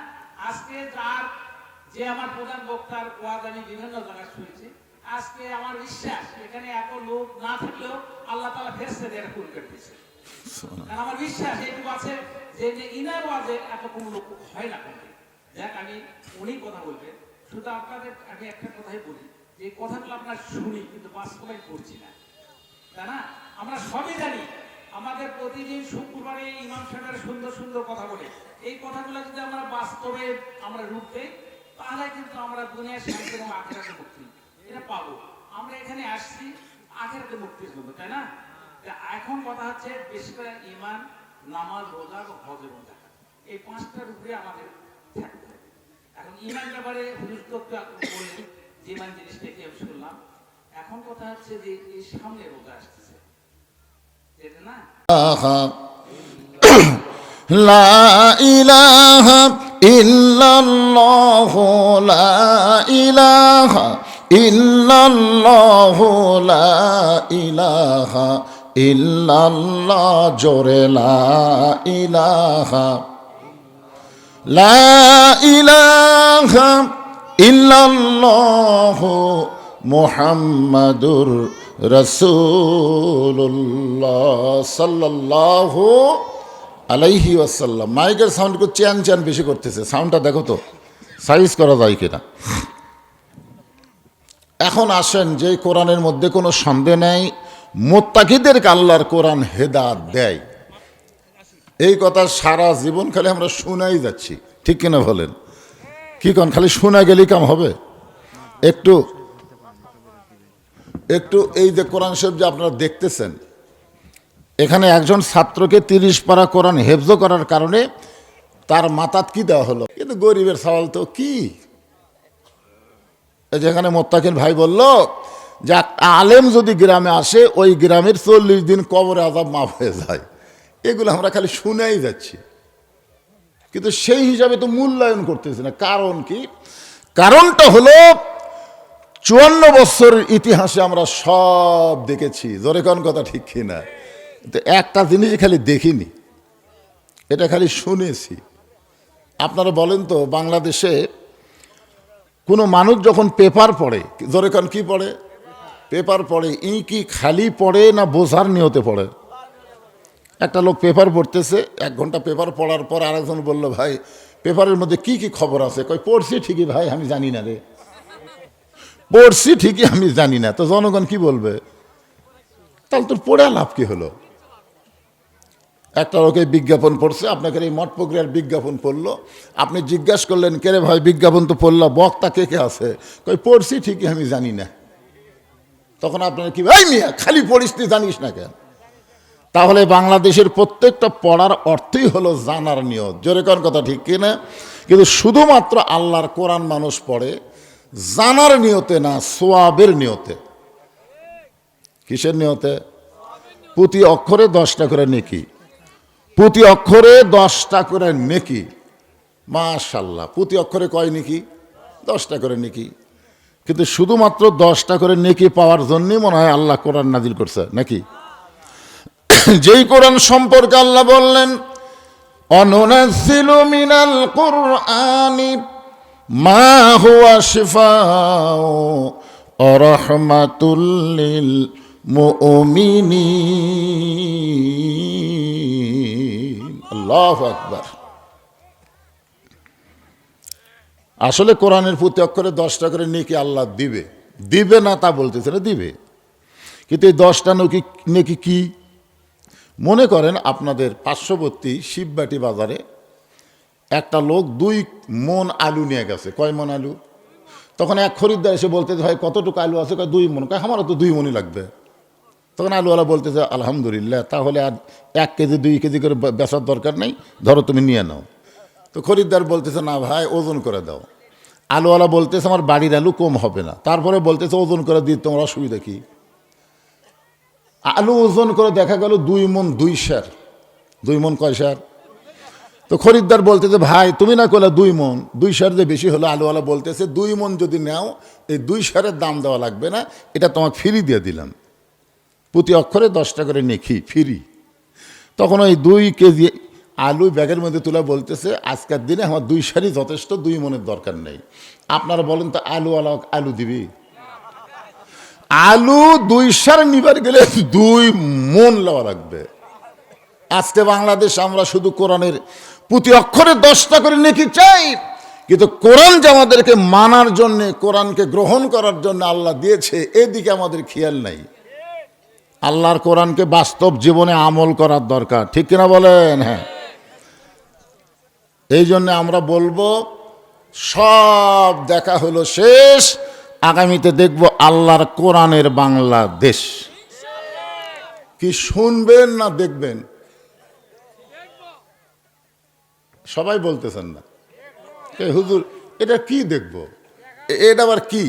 আজকে যে আমার প্রধান বক্তার ওয়াজ আমি বিভিন্ন জায়গায় শুনেছি, আজকে আমার বিশ্বাস এখানে এত লোক না থাকলেও আল্লাহ তাআলা ফেরেশতা দিয়ে খুন করে দিয়েছে। আমার বিশ্বাস এইটুকু আছে যে ইনার ওয়াজে এত কোনো লোক হয় না। দেখ, আমি উনি কথা বলবেন, শুধু আপনাদের আমি একটা কথাই বলি, যে এই কথাগুলো আপনার শুনি কিন্তু বাস্তবায়ন করছি না, তাই না? আমরা সবই জানি, আমাদের প্রতিদিন শুক্রবারে ইমাম সাহেবের সুন্দর সুন্দর কথা বলে, এই কথাগুলো যদি আমরা বাস্তবে আমরা রূপ দেই তাহলে কিন্তু আমরা দুনিয়ার শান্তি এবং আখিরাতে মুক্তি এটা পাবো। আমরা এখানে আসছি আখিরাতে মুক্তির জন্য, তাই না? এখন কথা হচ্ছে বেশি করে ঈমান, নামাজ, রোজা এবং হজ এবং যাকাত, এই পাঁচটার উপরে আমাদের থাকতে হবে। এখন ঈমান ব্যাপারে হুজুর তো বললেন জীবন জিনিসটাকে আমি শুনলাম। এখন কথা হচ্ছে যে এই সামনে রোজা আসতেছে, এটা না লা ইলাহা ইল্লাল্লাহ, লা ইলাহা ইল্লাল্লাহ, লা ইলাহা ইল্লাল্লাহ, জোরে লা ইলাহা, লা ইলাহা ইল্লাল্লাহ মুহাম্মাদুর রাসূলুল্লাহ সাল্লাল্লাহু আলাইহি ওয়াসাল্লাম। মাইকের সাউন্ড করে চ্যান চ্যান বেশি করতেছে, সাউন্ডটা দেখো তো সাইজ করা যায় কিনা। এখন আসেন, যে কোরআনের মধ্যে কোনো সন্দেহ নেই মুত্তাকিদেরকে আল্লাহর কোরআন হেদায়েত দেয়, এই কথা সারা জীবন খালি আমরা শুনাই যাচ্ছি, ঠিক কিনা বলেন? কি কোন খালি শোনা গেলেই কাম হবে? একটু একটু এই যে কোরআন শরীফ যে আপনারা দেখতেছেন, এখানে একজন ছাত্রকে 30 পারা কোরআন হেফজ করার কারণে তার মাথাত কি দেওয়া হলো, কিন্তু গরিবের সওয়াল তো কি। যেখানে মোত্তাকিন ভাই বলল যে আলেম যদি গ্রামে আসে ওই গ্রামের 40 দিন কবরে আযাব মাফ হয়ে যায়, এগুলো আমরা খালি শুনেই যাচ্ছি, কিন্তু সেই হিসাবে তো মূল্যায়ন করতেছি না। কারণ কি? কারণটা হলো 54 বছরের ইতিহাসে আমরা সব দেখেছি, জোরে কোন কথা ঠিক কিনা? তো একটা জিনিস খালি দেখিনি, এটা খালি শুনেছি। আপনারা বলেন তো, বাংলাদেশে কোনো মানুষ যখন পেপার পড়ে, জোরে কোন কি পড়ে? পেপার পড়ে, ই কি খালি পড়ে না বোঝার নিয়তে পড়ে? একটা লোক পেপার পড়তেছে, 1 ঘন্টা পেপার পড়ার পর আরেকজন বলল, ভাই পেপারের মধ্যে কি কি খবর আছে? কই পড়ছি ঠিকই ভাই, আমি জানি না রে, পড়ছি ঠিকই আমি জানি না। তো জনগণ কি বলবে? তাহলে তোর পড়ে লাভ কি হলো? একটা লোকে বিজ্ঞাপন পড়ছে, আপনাকে এই মঠ প্রক্রিয়ার বিজ্ঞাপন পড়লো, আপনি জিজ্ঞাসা করলেন, কে রে ভাই বিজ্ঞাপন তো পড়লা, বক্তা কে কে আছে? কই পড়ছি ঠিকই আমি জানি না। তখন আপনারা কি, ভাই মিয়া খালি পড়িস তুই জানিস না কেন? তাহলে বাংলাদেশের প্রত্যেকটা পড়ার অর্থই হলো জানার নিয়ত, জোরে কোন কথা ঠিক কিনা? কিন্তু শুধুমাত্র আল্লাহর কোরআন মানুষ পড়ে জানার নিয়তে না, সোয়াবের নিয়তে। কিসের নিয়তে? প্রতি অক্ষরে 10টা করে নেকি, প্রতি অক্ষরে 10টা করে নেকি। মাশাআল্লাহ, প্রতি অক্ষরে কয় নেকি? 10টা করে নেকি। কিন্তু শুধুমাত্র 10টা করে নেকি পাওয়ার জন্যই মনে হয় আল্লাহ কোরআন নাজিল করছে নাকি? যেই কোরআন সম্পর্কে আল্লাহ বললেন, অনুনাজ্জিলু মিনাল কুরআনি মা হুয়া শিফাউ ওয়া রাহমাতুল লিল মুমিনিন। আল্লাহু আকবার। আসলে কোরআনের প্রতি অক্ষরে 10টা করে নেকি আল্লাহ দিবে, দিবে না তা বলতেছে না, দিবে। কিন্তু এই 10টা নেকি কি? মনে করেন আপনাদের পার্শ্ববর্তী শিববাটি বাজারে একটা লোক 2 মন আলু নিয়ে গেছে। কয় মন আলু? তখন এক খরিদ্দার এসে বলতেছে, ভাই কতটুকু আলু আছে? কয় 2 মন। কয় আমারও তো 2 মনই লাগবে। তখন আলুওয়ালা বলতেছে, আলহামদুলিল্লাহ, তাহলে আর 1 কেজি 2 কেজি করে বেচার দরকার নেই, ধরো তুমি নিয়ে নাও। তো খরিদ্দার বলতেছে, না ভাই ওজন করে দাও। আলুওয়ালা বলতেছে, আমার বাড়ির আলু কম হবে না। তারপরে বলতেছে, ওজন করে দিই, তোমার অসুবিধা কি? আলু ওজন করে দেখা গেল 2 মন 2 সের। 2 মন কয় সের? তো খরিদ্দার বলতেছে, ভাই তুমি না করলে 2 মন, 2 সের যে বেশি হলো। আলুওয়ালা বলতেছে, 2 মন যদি নাও এই 2 সেরের দাম দেওয়া লাগবে না, এটা তোমাকে ফ্রি দিয়ে দিলাম, প্রতি অক্ষরে 10টা করে নেকি ফ্রি। তখন ওই 2 কেজি আলু ব্যাগের মধ্যে তুলে বলতেছে, আজকের দিনে আমার 2 সেরই যথেষ্ট, 2 মনের দরকার নেই। আপনারা বলেন তো আলুওয়ালা আলু দিবি? আলু 2 সের নিবার গেলে 2 মন লওয়া লাগবে। আজকে বাংলাদেশ আমরা শুধু কোরআনের প্রতি অক্ষরে 10টা করে নেকি চাই, কিন্তু কোরআন যে আমাদেরকে মানার জন্যে, কোরআনকে গ্রহণ করার জন্য আল্লাহ দিয়েছে, এদিকে আমাদের খেয়াল নাই। আল্লাহর কোরআনকে বাস্তব জীবনে আমল করার দরকার, ঠিক কিনা বলেন? হ্যাঁ, এই জন্য আমরা বলবো সব দেখা হলো শেষ, আগামীতে দেখব আল্লাহর কোরআনের বাংলাদেশ। কি শুনবেন না দেখবেন? সবাই বলতেছেন না, হুজুর এটা কি দেখব, এটা আবার কি?